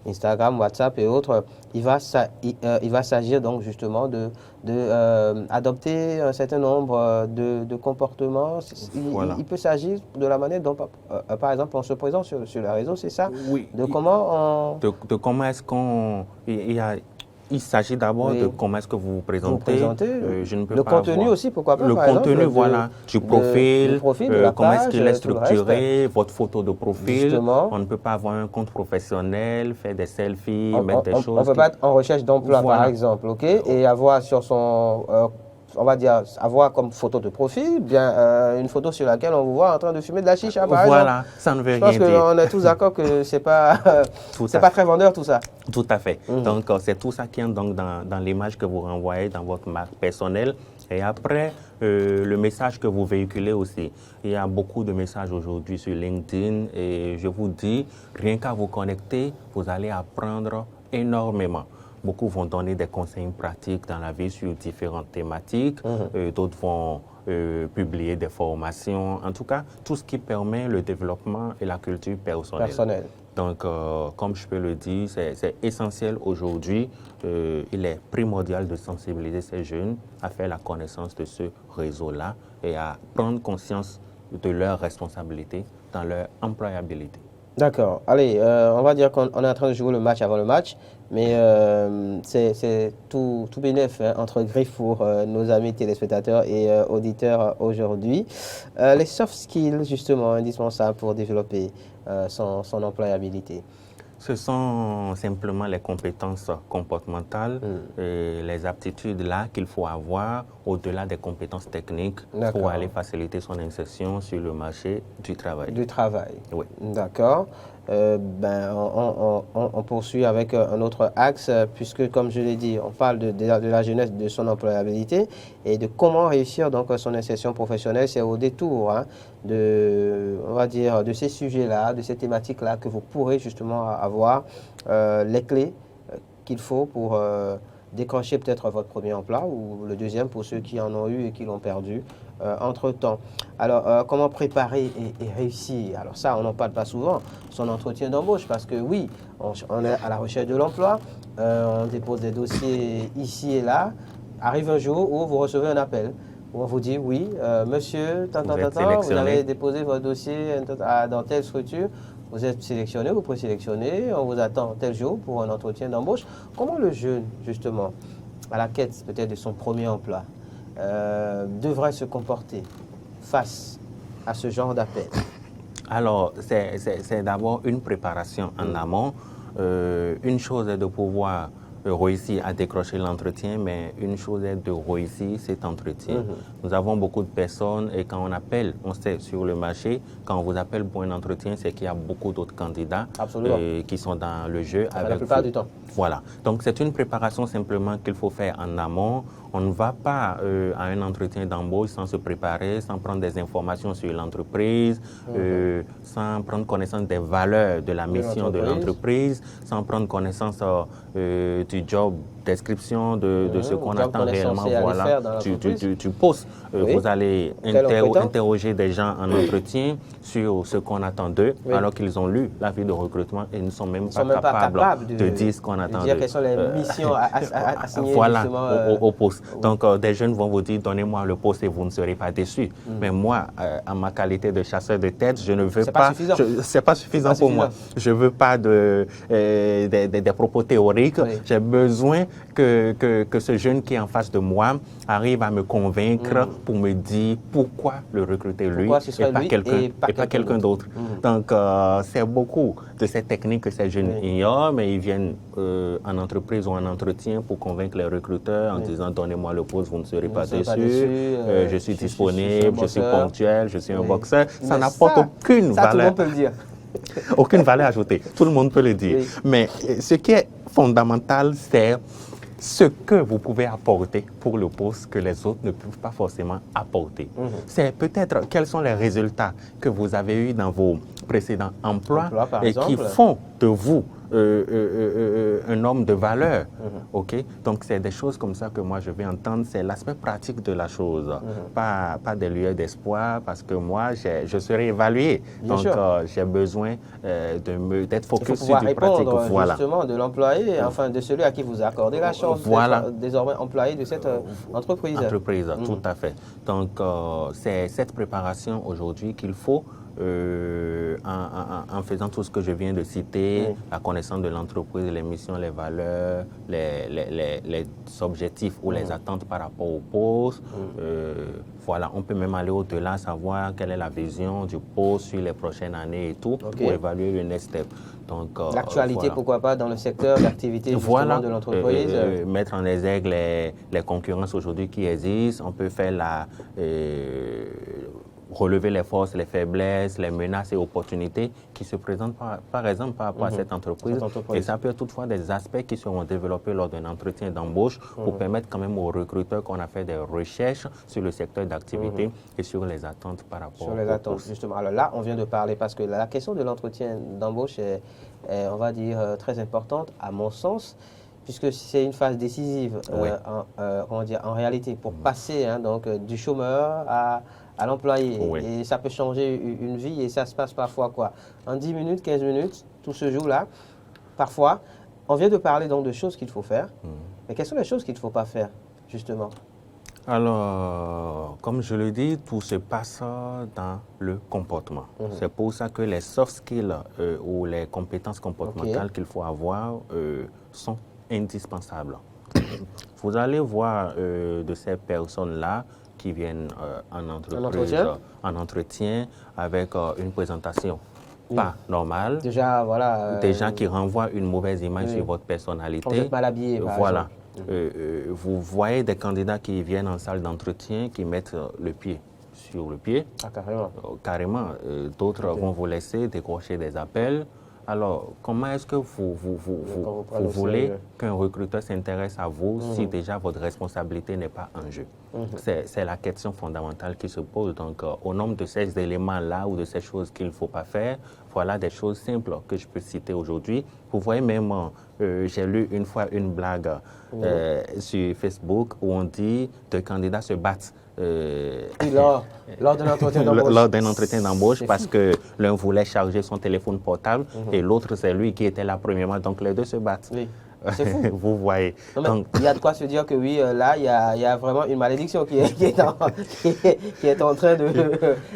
Instagram, WhatsApp et autres. Il va s'agir, donc, justement, d'adopter un certain nombre de comportements. Il peut s'agir de la manière dont, par exemple, on se présente sur les réseaux, c'est ça? Oui. De comment de comment est-ce qu'on... Il s'agit d'abord de comment est-ce que vous vous présentez. Je ne peux le pas contenu avoir... aussi, pourquoi pas? Le contenu, voilà, du profil, comment est-ce qu'il est structuré, votre photo de profil. Justement. On ne peut pas avoir un compte professionnel, faire des selfies, mettre des choses. On ne peut pas être en recherche d'emploi, par exemple, et avoir sur son... on va dire, avoir comme photo de profil, bien une photo sur laquelle on vous voit en train de fumer de la chicha, par exemple. Voilà, ça ne veut rien dire. Je pense qu'on est tous d'accord que c'est pas très vendeur tout ça. Tout à fait. Donc, c'est tout ça qui est donc dans l'image que vous renvoyez dans votre marque personnelle. Et après, le message que vous véhiculez aussi. Il y a beaucoup de messages aujourd'hui sur LinkedIn et je vous dis, rien qu'à vous connecter, vous allez apprendre énormément. Beaucoup vont donner des conseils pratiques dans la vie sur différentes thématiques. D'autres vont publier des formations, en tout cas, tout ce qui permet le développement et la culture personnelle. Donc, comme je peux le dire, c'est essentiel aujourd'hui. Il est primordial de sensibiliser ces jeunes à faire la connaissance de ce réseau-là et à prendre conscience de leurs responsabilités dans leur employabilité. D'accord. Allez, on va dire qu'on est en train de jouer le match avant le match, mais c'est tout bénef entre griffes pour nos amis téléspectateurs et auditeurs aujourd'hui. Les soft skills, justement, indispensables pour développer son employabilité. Ce sont simplement les compétences comportementales et les aptitudes là qu'il faut avoir au-delà des compétences techniques pour aller faciliter son insertion sur le marché du travail. Du travail. Oui. D'accord. On poursuit avec un autre axe, puisque, comme je l'ai dit, on parle de la jeunesse, de son employabilité et de comment réussir donc son insertion professionnelle. C'est au détour on va dire, de ces sujets-là, de ces thématiques-là que vous pourrez justement avoir les clés qu'il faut pour décrocher peut-être votre premier emploi ou le deuxième pour ceux qui en ont eu et qui l'ont perdu entre-temps. Alors, comment préparer et réussir? Alors ça, on n'en parle pas souvent, son entretien d'embauche, parce que oui, on est à la recherche de l'emploi, on dépose des dossiers ici et là. Arrive un jour où vous recevez un appel, où on vous dit, oui, monsieur, vous avez déposé votre dossier dans telle structure, vous êtes sélectionné ou présélectionné, on vous attend tel jour pour un entretien d'embauche. Comment le jeune, justement, à la quête peut-être de son premier emploi, devrait se comporter face à ce genre d'appel? Alors, c'est d'abord une préparation en amont. Une chose est de pouvoir réussir à décrocher l'entretien, mais une chose est de réussir cet entretien. Nous avons beaucoup de personnes et quand on appelle, on sait sur le marché, quand on vous appelle pour un entretien, c'est qu'il y a beaucoup d'autres candidats qui sont dans le jeu. Avec la plupart du temps. Voilà. Donc, c'est une préparation simplement qu'il faut faire en amont. On ne va pas à un entretien d'embauche sans se préparer, sans prendre des informations sur l'entreprise, sans prendre connaissance des valeurs de la mission de l'entreprise, sans prendre connaissance du job description de ce qu'on attend réellement. Voilà, tu poses. Vous allez interroger des gens en entretien sur ce qu'on attend d'eux, alors qu'ils ont lu l'avis de recrutement et ne sont même pas capables de dire ce qu'on attend d'eux. Quelles sont les missions assignées voilà, au poste. Donc, des jeunes vont vous dire, donnez-moi le poste et vous ne serez pas déçus. Mais moi, en ma qualité de chasseur de tête, je ne veux pas... C'est pas suffisant pour moi. Je ne veux pas des propos théoriques. J'ai besoin que ce jeune qui est en face de moi arrive à me convaincre pour me dire pourquoi le recruter lui et pas quelqu'un d'autre. Donc, c'est beaucoup de ces techniques que ces jeunes ignorent, mais ils viennent en entreprise ou en entretien pour convaincre les recruteurs en disant donnez-moi le poste, vous ne serez pas déçus, je suis disponible, je suis ponctuel, je suis un boxeur. Ça n'apporte aucune valeur. Tout le monde peut le dire. Aucune valeur ajoutée. Tout le monde peut le dire. Mais ce qui est fondamental, c'est ce que vous pouvez apporter pour le poste que les autres ne peuvent pas forcément apporter. C'est peut-être quels sont les résultats que vous avez eus dans vos précédents emplois et qui font de vous un homme de valeur. Donc, c'est des choses comme ça que moi, je vais entendre. C'est l'aspect pratique de la chose, pas des lueurs d'espoir, parce que moi, je serai évalué. Donc, j'ai besoin d'être focus sur du pratique. Voilà. Justement, de l'employé, enfin, de celui à qui vous accordez la chance d'être désormais employé de cette entreprise. Tout à fait. Donc, c'est cette préparation aujourd'hui qu'il faut en faisant tout ce que je viens de citer, la connaissance de l'entreprise, les missions, les valeurs, les objectifs ou les attentes par rapport au poste. Voilà, on peut même aller au-delà, savoir quelle est la vision du poste sur les prochaines années et tout, pour évaluer le next step. Donc, l'actualité, pourquoi pas, dans le secteur d'activité justement de l'entreprise. Mettre en exergue les concurrences aujourd'hui qui existent. On peut faire relever les forces, les faiblesses, les menaces et opportunités qui se présentent par exemple par rapport à cette entreprise. Et ça peut être toutefois des aspects qui seront développés lors d'un entretien d'embauche pour permettre quand même aux recruteurs qu'on a fait des recherches sur le secteur d'activité et sur les attentes par rapport sur les attentes, justement. Alors là, on vient de parler parce que la question de l'entretien d'embauche est, on va dire, très importante à mon sens. puisque c'est une phase décisive en réalité, pour passer donc, du chômeur à l'employé. Et ça peut changer une vie et ça se passe parfois quoi, en 10 minutes, 15 minutes, tout se joue là. Parfois, on vient de parler donc de choses qu'il faut faire, mais quelles sont les choses qu'il ne faut pas faire, justement? Alors, comme je le dis, tout se passe dans le comportement. C'est pour ça que les soft skills ou les compétences comportementales qu'il faut avoir sont indispensables. Vous allez voir de ces personnes-là qui viennent en entreprise, en entretien avec une présentation pas normale. Déjà, voilà. Des gens qui renvoient une mauvaise image sur votre personnalité. Vous êtes mal habillé, voilà. Vous voyez des candidats qui viennent en salle d'entretien qui mettent le pied sur le pied. Ah, carrément. Carrément. D'autres vont vous laisser décrocher des appels. Alors, comment est-ce que vous voulez qu'un recruteur s'intéresse à vous si déjà votre responsabilité n'est pas en jeu? C'est la question fondamentale qui se pose. Donc, au nombre de ces éléments-là ou de ces choses qu'il ne faut pas faire, voilà des choses simples que je peux citer aujourd'hui. Vous voyez même, j'ai lu une fois une blague sur Facebook où on dit deux candidats se battent. Lors d'un entretien d'embauche. Lors d'un entretien d'embauche, parce que l'un voulait charger son téléphone portable et l'autre, c'est lui qui était là premièrement. Donc, les deux se battent. Oui. C'est fou. Vous voyez. Non, donc, il y a de quoi se dire que oui, là, il y a vraiment une malédiction qui est en train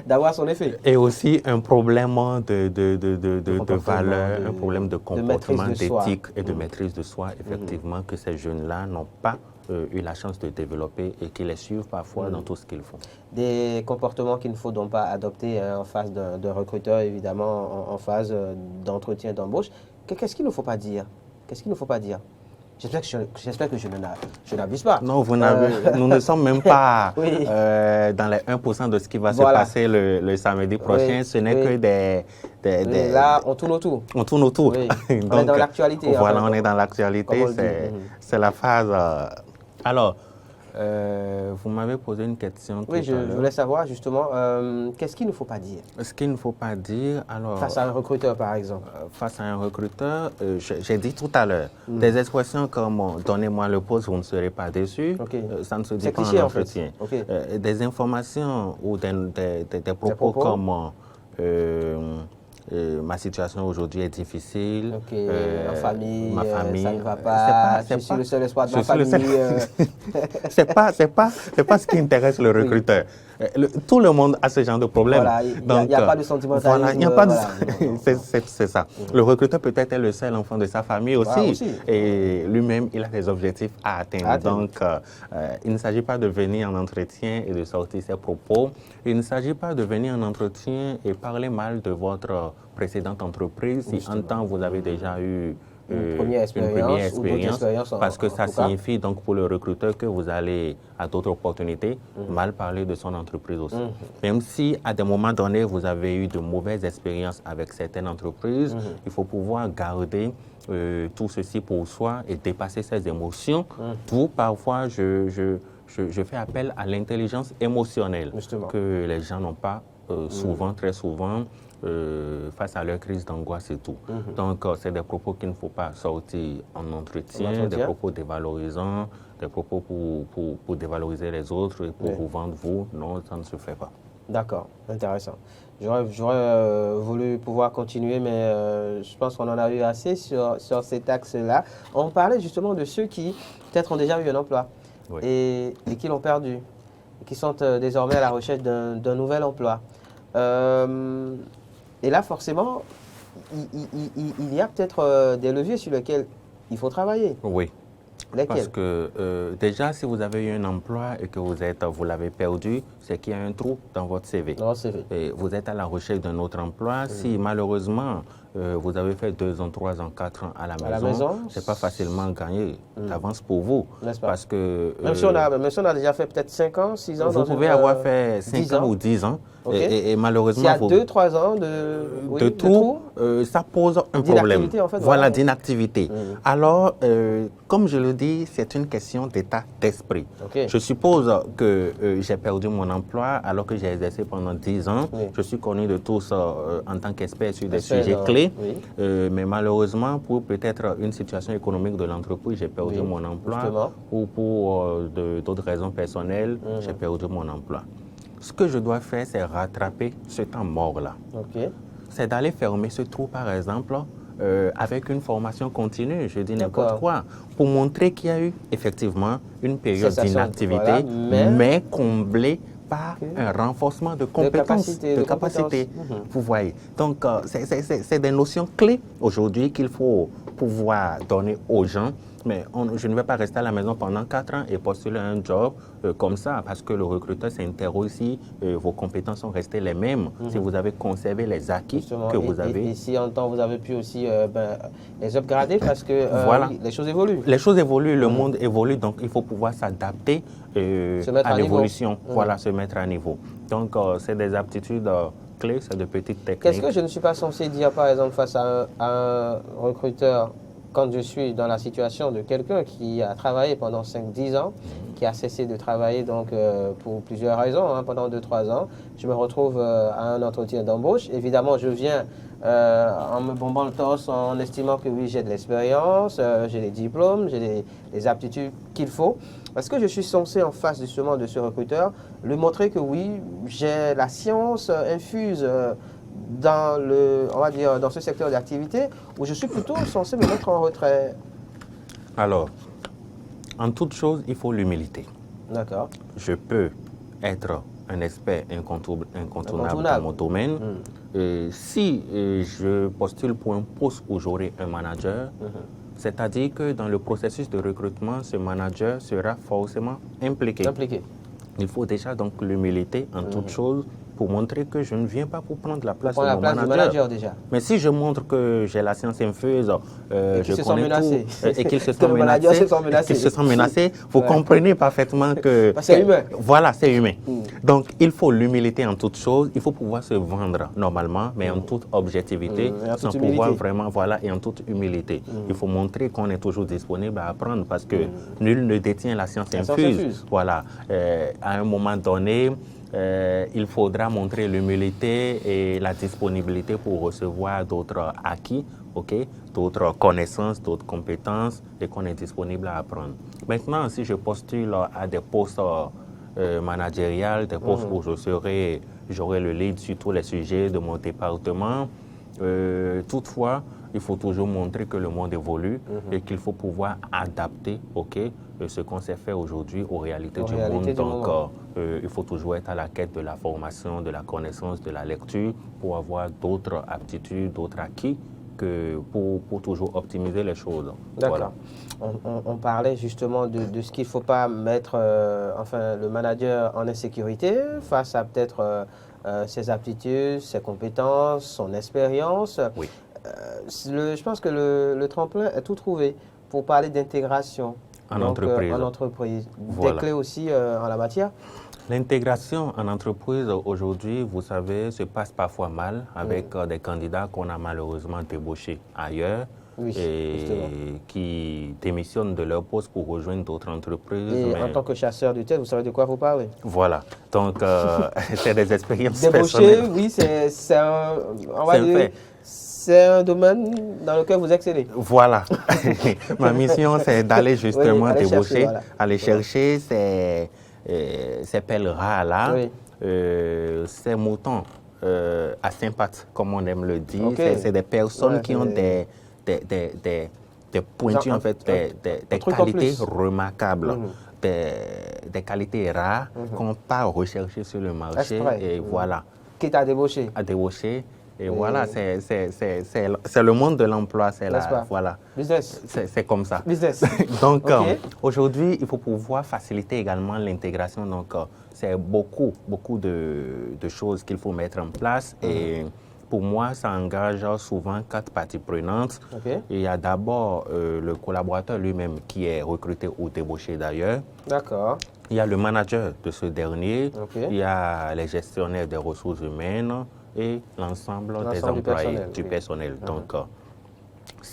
d'avoir son effet. Et aussi un problème de valeur, un problème de comportement, d'éthique et de maîtrise de soi, effectivement, que ces jeunes-là n'ont pas eu la chance de développer et qui les suivent parfois dans tout ce qu'ils font. Des comportements qu'il ne faut donc pas adopter en face d'un recruteur, évidemment, en phase d'entretien d'embauche. Qu'est-ce qu'il ne faut pas dire? Qu'est-ce qu'il ne faut pas dire? J'espère que je n'abuse pas. Non, nous ne sommes même pas dans les 1% de ce qui va se passer le samedi prochain. Ce n'est que des... Là, on tourne autour. On tourne autour. Oui. Donc, on est dans l'actualité. Voilà, on est dans l'actualité. C'est la phase... Alors, vous m'avez posé une question. Oui, je voulais savoir justement, qu'est-ce qu'il ne faut pas dire? Ce qu'il ne faut pas dire, alors... Face à un recruteur, par exemple. Face à un recruteur, j'ai dit tout à l'heure, des expressions comme « donnez-moi le poste, vous ne serez pas déçu ça ne se dit pas en entretien. Des informations ou des propos comme... ma situation aujourd'hui est difficile. Ma famille, ça ne va pas. Je suis le seul espoir de ma famille. C'est pas ce qui intéresse le recruteur. Tout le monde a ce genre de problème. Voilà, il n'y a pas de sentimentalisme. Voilà, il n'y a pas de... C'est ça. Le recruteur peut-être est le seul enfant de sa famille aussi. Et lui-même, il a des objectifs à atteindre. Donc, il ne s'agit pas de venir en entretien et de sortir ses propos. Il ne s'agit pas de venir en entretien et parler mal de votre précédente entreprise si en temps vous avez déjà eu une première expérience, parce que ça signifie donc pour le recruteur que vous allez à d'autres opportunités mal parler de son entreprise aussi. Même si à des moments donnés vous avez eu de mauvaises expériences avec certaines entreprises, il faut pouvoir garder tout ceci pour soi et dépasser ses émotions. Tout parfois je fais appel à l'intelligence émotionnelle que les gens n'ont pas souvent, très souvent. Face à leur crise d'angoisse et tout. Donc, c'est des propos qu'il ne faut pas sortir en entretien, des propos dévalorisants, des propos pour dévaloriser les autres et pour vous vendre vous. Non, ça ne se fait pas. D'accord, intéressant. J'aurais voulu pouvoir continuer, mais je pense qu'on en a eu assez sur cet axe-là. On parlait justement de ceux qui, peut-être, ont déjà eu un emploi et qui l'ont perdu, et qui sont désormais à la recherche d'un nouvel emploi. Et là, forcément, il y a peut-être des leviers sur lesquels il faut travailler. Oui. Lesquels? Parce que déjà, si vous avez eu un emploi et que vous l'avez perdu, c'est qu'il y a un trou dans votre CV. Dans votre CV. Et vous êtes à la recherche d'un autre emploi. Si malheureusement, vous avez fait 2 ans, 3 ans, 4 ans à la maison, ce n'est pas facilement gagné d'avance pour vous. Parce que, même si on a déjà fait peut-être 5 ans, 6 ans. Vous pouvez avoir fait 5 ans ou 10 ans. Et malheureusement, s'il y a 2-3 ans de trou, ça pose un problème. En fait, voilà, d'inactivité. Alors, comme je le dis, c'est une question d'état d'esprit. Je suppose que j'ai perdu mon emploi alors que j'ai exercé pendant 10 ans. Je suis connu de tous en tant qu'expert sur des sujets clés. salariés. Oui. Mais malheureusement, pour peut-être une situation économique de l'entreprise, j'ai perdu mon emploi. Justement. Ou pour d'autres raisons personnelles, j'ai perdu mon emploi. Ce que je dois faire, c'est rattraper ce temps mort-là. Okay. C'est d'aller fermer ce trou, par exemple, avec une formation continue, je dis n'importe quoi, pour montrer qu'il y a eu effectivement une période d'inactivité, voilà, mais comblée par un renforcement de compétences, de capacités. Vous voyez. Donc, c'est des notions clés aujourd'hui qu'il faut pouvoir donner aux gens. Mais je ne vais pas rester à la maison pendant 4 ans et postuler un job comme ça, parce que le recruteur s'interroge si vos compétences sont restées les mêmes, si vous avez conservé les acquis que vous avez. Et si en temps vous avez pu aussi les upgrader, parce que voilà. Les choses évoluent. Les choses évoluent, le monde évolue, donc il faut pouvoir s'adapter à l'évolution, voilà, se mettre à niveau. Donc, c'est des aptitudes clés, c'est de petites techniques. Qu'est-ce que je ne suis pas censé dire, par exemple, face à un recruteur quand je suis dans la situation de quelqu'un qui a travaillé pendant 5-10 ans, qui a cessé de travailler donc, pour plusieurs raisons, pendant 2-3 ans, je me retrouve à un entretien d'embauche. Évidemment, je viens en me bombant le torse, en estimant que oui, j'ai de l'expérience, j'ai les diplômes, j'ai les aptitudes qu'il faut. Est-ce que je suis censé, en face justement de ce recruteur, lui montrer que oui, j'ai la science infuse dans on va dire, dans ce secteur d'activité, où je suis plutôt censé me mettre en retrait? Alors, en toute chose, il faut l'humilité. D'accord. Je peux être un expert incontournable dans mon domaine. Si je postule pour un poste où j'aurai un manager, c'est-à-dire que dans le processus de recrutement, ce manager sera forcément impliqué. Il faut déjà donc l'humilité en toute chose, pour montrer que je ne viens pas pour prendre la place de mon manager. Déjà. Mais si je montre que j'ai la science infuse, je connais tout, et qu'ils se sent menacés, vous comprenez parfaitement que... C'est humain. Voilà, c'est humain. Donc, il faut l'humilité en toute chose. Il faut pouvoir se vendre normalement, mais en toute objectivité, sans pouvoir vraiment, voilà, et en toute humilité. Il faut montrer qu'on est toujours disponible à apprendre, parce que nul ne détient la science infuse. Voilà. À un moment donné, il faudra montrer l'humilité et la disponibilité pour recevoir d'autres acquis, d'autres connaissances, d'autres compétences, et qu'on est disponible à apprendre. Maintenant, si je postule à des postes managériels, des postes où j'aurai le lead sur tous les sujets de mon département, toutefois, il faut toujours montrer que le monde évolue et qu'il faut pouvoir adapter ce qu'on sait faire aujourd'hui aux réalités du monde. Donc, il faut toujours être à la quête de la formation, de la connaissance, de la lecture pour avoir d'autres aptitudes, d'autres acquis pour toujours optimiser les choses. D'accord. Voilà. On parlait justement de ce qu'il ne faut pas mettre le manager en insécurité face à peut-être ses aptitudes, ses compétences, son expérience. Oui. Je pense que le tremplin est tout trouvé pour parler d'intégration en entreprise. Voilà. Des clés aussi en la matière. L'intégration en entreprise aujourd'hui, vous savez, se passe parfois mal avec des candidats qu'on a malheureusement débauchés ailleurs et qui démissionnent de leur poste pour rejoindre d'autres entreprises. Et en tant que chasseur de tête, vous savez de quoi vous parlez? Voilà. Donc, c'est des expériences personnelles. Oui, c'est un domaine dans lequel vous excellez. Voilà. Ma mission, c'est d'aller justement débaucher, aller chercher ces pèlerins-là, ces moutons à cinq pattes, comme on aime le dire. C'est des personnes qui ont des pointures, en fait, des qualités remarquables, des qualités rares qu'on part rechercher sur le marché. Et voilà. Qui est à débaucher. À débaucher. Et voilà, c'est le monde de l'emploi, c'est là, voilà. Business. C'est comme ça. Business. Donc, aujourd'hui, il faut pouvoir faciliter également l'intégration. Donc, c'est beaucoup de choses qu'il faut mettre en place. Et pour moi, ça engage souvent 4 parties prenantes. Il y a d'abord le collaborateur lui-même qui est recruté ou débauché d'ailleurs. D'accord. Il y a le manager de ce dernier. Il y a les gestionnaires des ressources humaines et l'ensemble des employés, du personnel. Donc,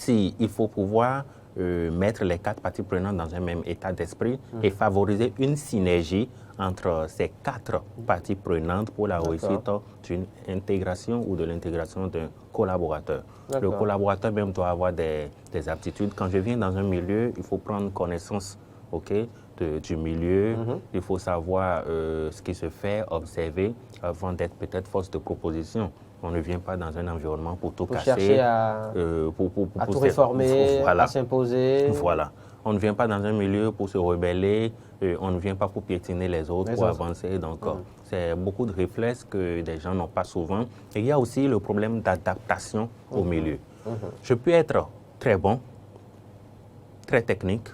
il faut pouvoir mettre les 4 parties prenantes dans un même état d'esprit et favoriser une synergie entre ces 4 parties prenantes pour la réussite d'une intégration ou de l'intégration d'un collaborateur. Le collaborateur même doit avoir des aptitudes. Quand je viens dans un milieu, il faut prendre connaissance du milieu, il faut savoir ce qui se fait, observer avant d'être peut-être force de proposition. On ne vient pas dans un environnement pour tout casser. Chercher à tout réformer, à s'imposer. Voilà. On ne vient pas dans un milieu pour se rebeller, on ne vient pas pour piétiner les autres, pour avancer. Donc, c'est beaucoup de réflexes que des gens n'ont pas souvent. Et il y a aussi le problème d'adaptation au milieu. Je peux être très bon, très technique,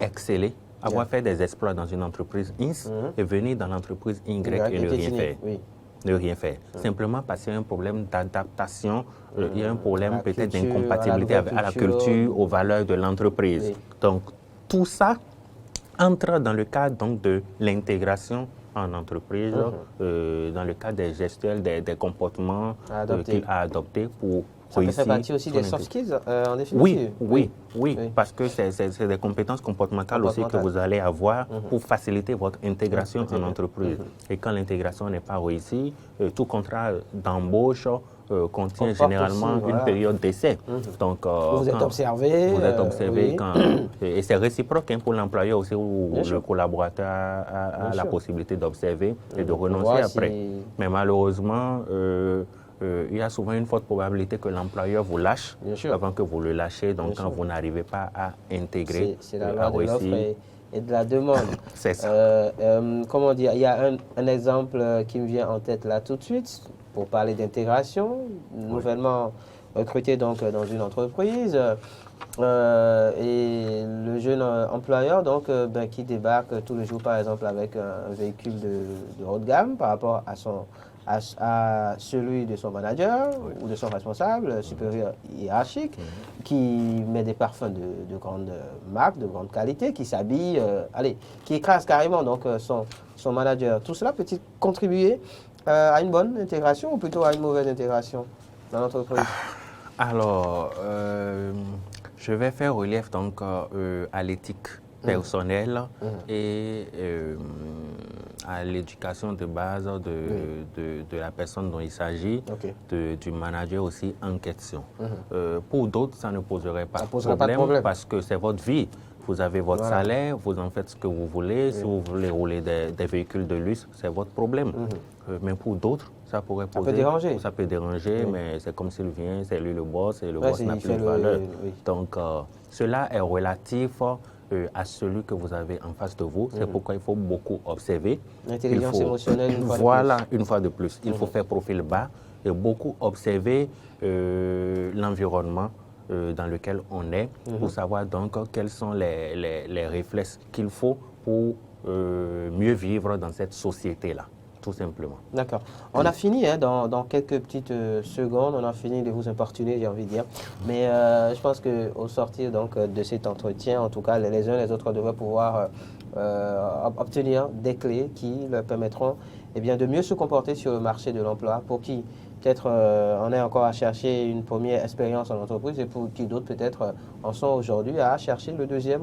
exceller, avoir fait des exploits dans une entreprise X et venir dans l'entreprise Y et ne rien faire. Ne rien faire. Simplement parce qu'il y a un problème d'adaptation, il y a un problème peut-être d'incompatibilité à la culture, aux valeurs de l'entreprise. Donc, tout ça entre dans le cadre donc, de l'intégration en entreprise, dans le cadre des gestuels, des comportements qu'il a adoptés pour ça fait partie aussi des soft skills, en définitive. Oui, parce que c'est des compétences comportementales aussi que vous allez avoir pour faciliter votre intégration en entreprise. Et quand l'intégration n'est pas réussie, tout contrat d'embauche contient généralement une période d'essai. Donc, vous êtes observé. Vous êtes observé et c'est réciproque pour l'employeur aussi, où le collaborateur a la possibilité d'observer et de renoncer après. Mais malheureusement, il y a souvent une forte probabilité que l'employeur vous lâche avant que vous le lâchiez. Donc, quand vous n'arrivez pas à intégrer, c'est la loi de l'offre et de la demande. C'est ça. Comment dire, il y a un exemple qui me vient en tête là tout de suite pour parler d'intégration, nouvellement recruté donc dans une entreprise. Et le jeune employeur donc, qui débarque tous les jours par exemple avec un véhicule de haut de gamme par rapport à celui de son manager ou de son responsable supérieur hiérarchique, qui met des parfums de grande marque, de grande qualité, qui s'habille, qui écrase carrément donc, son manager. Tout cela peut-il contribuer à une bonne intégration ou plutôt à une mauvaise intégration dans l'entreprise? Alors, je vais faire relief donc à l'éthique personnelle et à l'éducation de base de la personne dont il s'agit, du manager aussi en question. Pour d'autres, ça ne poserait pas de problème parce que c'est votre vie. Vous avez votre salaire, vous en faites ce que vous voulez. Si vous voulez rouler des véhicules de luxe, c'est votre problème. Mais pour d'autres, ça pourrait poser... Ça peut déranger. Ça peut déranger, mais c'est comme s'il vient, c'est lui le boss, et le boss n'a plus de valeur. Donc, cela est relatif à celui que vous avez en face de vous. C'est pourquoi il faut beaucoup observer. L'intelligence émotionnelle, une fois de plus. Voilà, une fois de plus. Il faut faire profil bas et beaucoup observer l'environnement dans lequel on est pour savoir donc quels sont les réflexes qu'il faut pour mieux vivre dans cette société-là, tout simplement. D'accord. On a fini, dans quelques petites secondes, on a fini de vous importuner, j'ai envie de dire. Mais je pense qu'au sortir donc, de cet entretien, en tout cas, les uns et les autres devraient pouvoir obtenir des clés qui leur permettront de mieux se comporter sur le marché de l'emploi, pour qui peut-être on est encore à chercher une première expérience en entreprise et pour qui d'autres peut-être en sont aujourd'hui à chercher le deuxième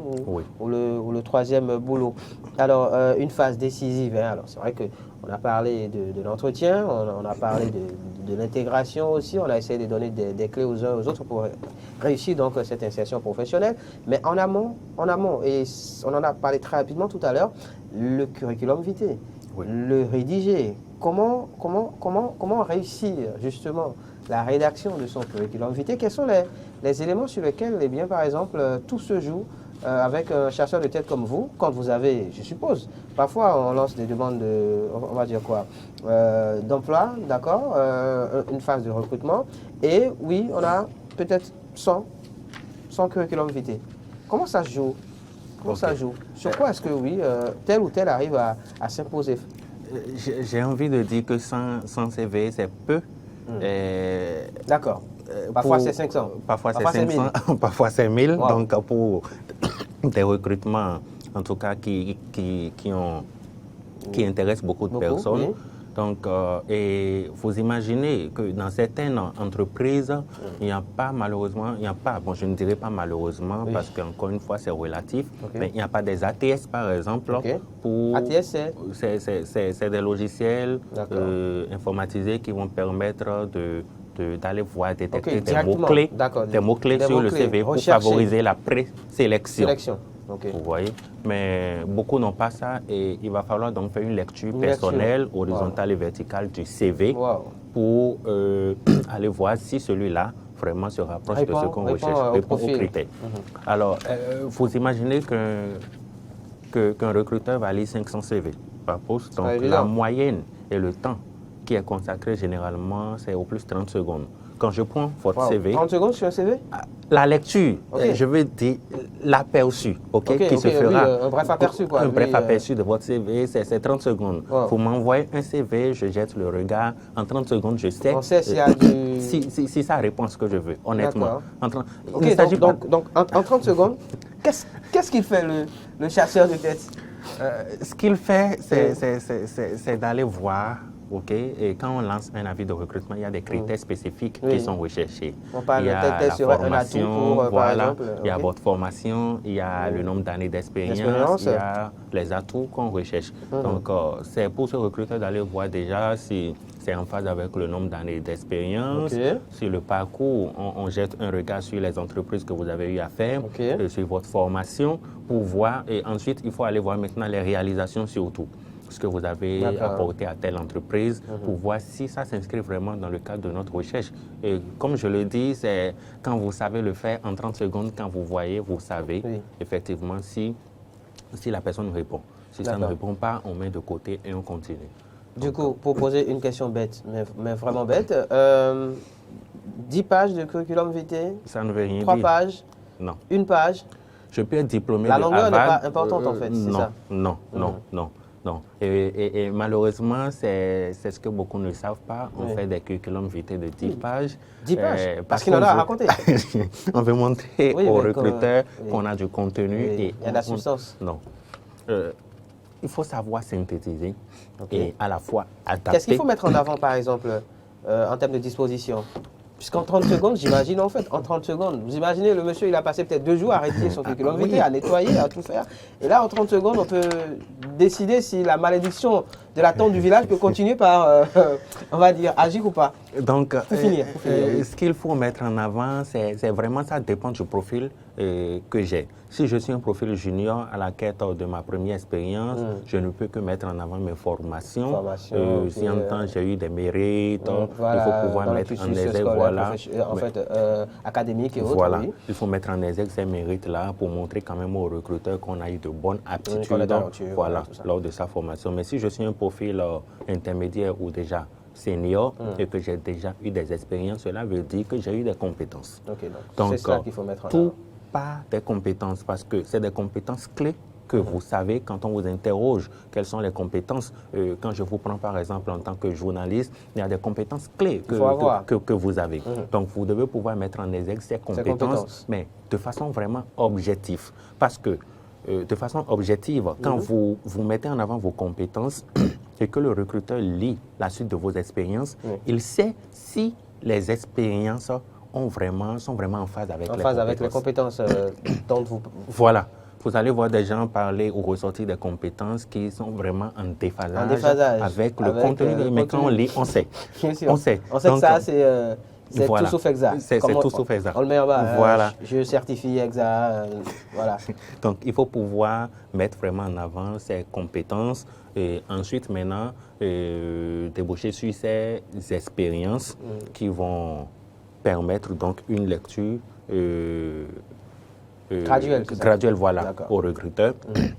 ou le troisième boulot. Alors, une phase décisive, alors c'est vrai qu'on a parlé de l'entretien, on a parlé de l'intégration aussi, on a essayé de donner des clés aux uns aux autres pour réussir donc cette insertion professionnelle, mais en amont, et on en a parlé très rapidement tout à l'heure, le curriculum vitae, le rédiger. Comment réussir justement la rédaction de son curriculum vitae? Quels sont les éléments sur lesquels, par exemple, tout se joue avec un chasseur de tête comme vous, quand vous avez, je suppose, parfois on lance des demandes d'emploi, d'accord, une phase de recrutement, et oui, on a peut-être 100 curriculum vitae. Comment ça se joue? Sur quoi est-ce que tel ou tel arrive à s'imposer? J'ai envie de dire que 100 CV, c'est peu. D'accord. Parfois, c'est 500. Parfois, c'est 500. Parfois, c'est 1000. Wow. Donc, pour des recrutements, en tout cas, qui intéressent beaucoup de personnes. Donc, et vous imaginez que dans certaines entreprises, il n'y a pas malheureusement, bon, je ne dirais pas malheureusement, parce qu'encore une fois, c'est relatif, mais il n'y a pas des ATS, par exemple. Pour ATS, c'est des logiciels informatisés qui vont permettre d'aller voir, détecter des mots-clés sur le CV pour favoriser la présélection. Vous voyez, mais beaucoup n'ont pas ça et il va falloir donc faire une lecture personnelle, horizontale et verticale du CV pour aller voir si celui-là vraiment se rapproche de ce qu'on recherche, répond aux critères. Alors, vous imaginez qu'un recruteur va lire 500 CV par poste, donc la moyenne et le temps qui est consacré généralement, c'est au plus 30 secondes. Quand je prends votre CV... 30 secondes sur un CV? La lecture, je veux dire l'aperçu, qui se fera. Un bref aperçu, quoi. Un bref aperçu de votre CV, c'est 30 secondes. Vous m'envoyez un CV, je jette le regard. En 30 secondes, je sais, on sait s'il y a du... si ça répond à ce que je veux, honnêtement. Donc, en 30 secondes, qu'est-ce qu'il fait, le chasseur de tête? Ce qu'il fait, c'est d'aller voir... Et quand on lance un avis de recrutement, il y a des critères spécifiques qui sont recherchés. On parle il y a la formation, par exemple. Il y a votre formation, il y a le nombre d'années d'expérience, il y a les atouts qu'on recherche. Donc, c'est pour ce recruteur d'aller voir déjà si c'est en phase avec le nombre d'années d'expérience, sur le parcours, on jette un regard sur les entreprises que vous avez eu à faire, sur votre formation, pour voir. Et ensuite, il faut aller voir maintenant les réalisations surtout. Ce que vous avez apporté à telle entreprise pour voir si ça s'inscrit vraiment dans le cadre de notre recherche. Et comme je le dis, c'est quand vous savez le faire en 30 secondes, quand vous voyez, vous savez effectivement si la personne répond. Si ça ne répond pas, on met de côté et on continue. Du coup, pour poser une question bête, mais vraiment bête, 10 pages de curriculum vitae, ça ne veut rien 3 dire. pages, non. 1 page. Je peux être diplômé La de longueur Harvard. n'est pas importante en fait, c'est ça? Non. Et malheureusement, c'est ce que beaucoup ne savent pas. On fait des curriculums vitae de 10 pages. 10 pages parce qu'il en a à raconter. On veut montrer aux recruteurs qu'on a du contenu. Et il y a de la substance. Non. Il faut savoir synthétiser et à la fois adapter. Qu'est-ce qu'il faut mettre en avant, par exemple, en termes de disposition? Puisqu'en 30 secondes, j'imagine en fait, en 30 secondes, vous imaginez le monsieur, il a passé peut-être 2 jours à rédiger son curriculum vitae, à nettoyer, à tout faire. Et là, en 30 secondes, on peut décider si la malédiction de la tante du village peut continuer par, on va dire, agir ou pas. Donc, pour finir, ce qu'il faut mettre en avant, c'est vraiment ça dépend du profil que j'ai. Si je suis un profil junior à la quête de ma première expérience, je ne peux que mettre en avant mes formations. Si en temps j'ai eu des mérites, il faut pouvoir mettre en exergue, académique et autres. Voilà, il faut mettre en exergue ces mérites-là pour montrer quand même au recruteur qu'on a eu de bonnes aptitudes lors de sa formation. Mais si je suis un profil intermédiaire ou déjà senior et que j'ai déjà eu des expériences, cela veut dire que j'ai eu des compétences. Donc c'est ça qu'il faut mettre en avant. Pas des compétences, parce que c'est des compétences clés que vous savez quand on vous interroge. Quelles sont les compétences? Quand je vous prends par exemple en tant que journaliste, il y a des compétences clés que vous avez. Donc vous devez pouvoir mettre en exergue ces compétences, mais de façon vraiment objective. Parce que de façon objective, quand vous mettez en avant vos compétences et que le recruteur lit la suite de vos expériences, il sait si les expériences sont vraiment en phase avec les compétences dont vous... Voilà. Vous allez voir des gens parler ou ressortir des compétences qui sont vraiment en déphasage avec le contenu. Mais quand on lit, on sait. Bien sûr. On sait. On sait que ça, c'est tout sauf exact. C'est tout sauf exact. On le met en bas. Voilà. Je certifie exact. Voilà. Donc, il faut pouvoir mettre vraiment en avant ces compétences et ensuite, maintenant, déboucher sur ces expériences qui vont permettre donc une lecture graduelle au recruteur.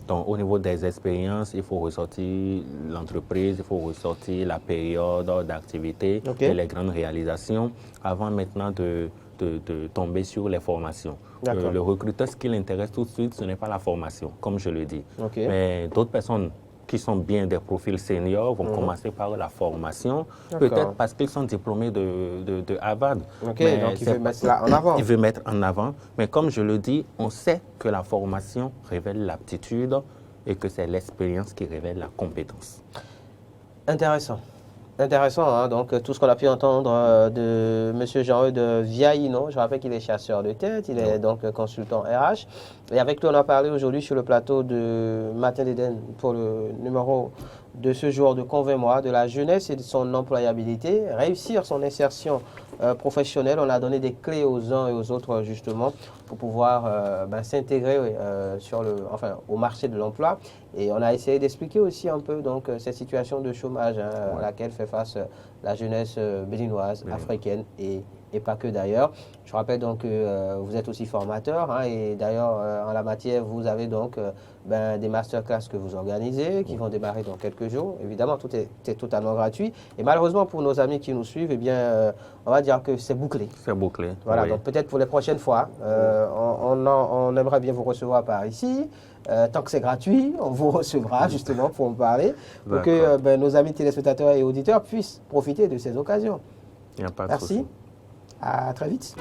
Donc, au niveau des expériences, il faut ressortir l'entreprise, il faut ressortir la période d'activité et les grandes réalisations avant maintenant de tomber sur les formations. Le recruteur, ce qui l'intéresse tout de suite, ce n'est pas la formation, comme je le dis. Mais d'autres personnes qui sont bien des profils seniors vont commencer par la formation, peut-être parce qu'ils sont diplômés de Harvard. Donc il veut mettre cela en avant. Il veut mettre en avant, mais comme je le dis, on sait que la formation révèle l'aptitude et que c'est l'expérience qui révèle la compétence. Intéressant. Intéressant, hein? Donc tout ce qu'on a pu entendre de M. Jean-Eudes Viaillino, je rappelle qu'il est chasseur de tête, il est donc consultant RH. Et avec lui, on a parlé aujourd'hui sur le plateau de Matin d'Éden pour le numéro de ce jour de Convainc-moi, de la jeunesse et de son employabilité, réussir son insertion professionnelle. On a donné des clés aux uns et aux autres justement pour pouvoir s'intégrer au marché de l'emploi. Et on a essayé d'expliquer aussi un peu donc cette situation de chômage à laquelle fait face la jeunesse béninoise, africaine et pas que d'ailleurs. Je rappelle donc que vous êtes aussi formateur et d'ailleurs en la matière vous avez donc des masterclass que vous organisez qui vont démarrer dans quelques jours. Évidemment tout est totalement gratuit et malheureusement pour nos amis qui nous suivent, eh bien on va dire que c'est bouclé. C'est bouclé. Voilà, donc peut-être pour les prochaines fois, on aimerait bien vous recevoir par ici. Tant que c'est gratuit, on vous recevra justement pour en parler, pour que nos amis téléspectateurs et auditeurs puissent profiter de ces occasions. Il n'y a pas de Merci. souci. À très vite.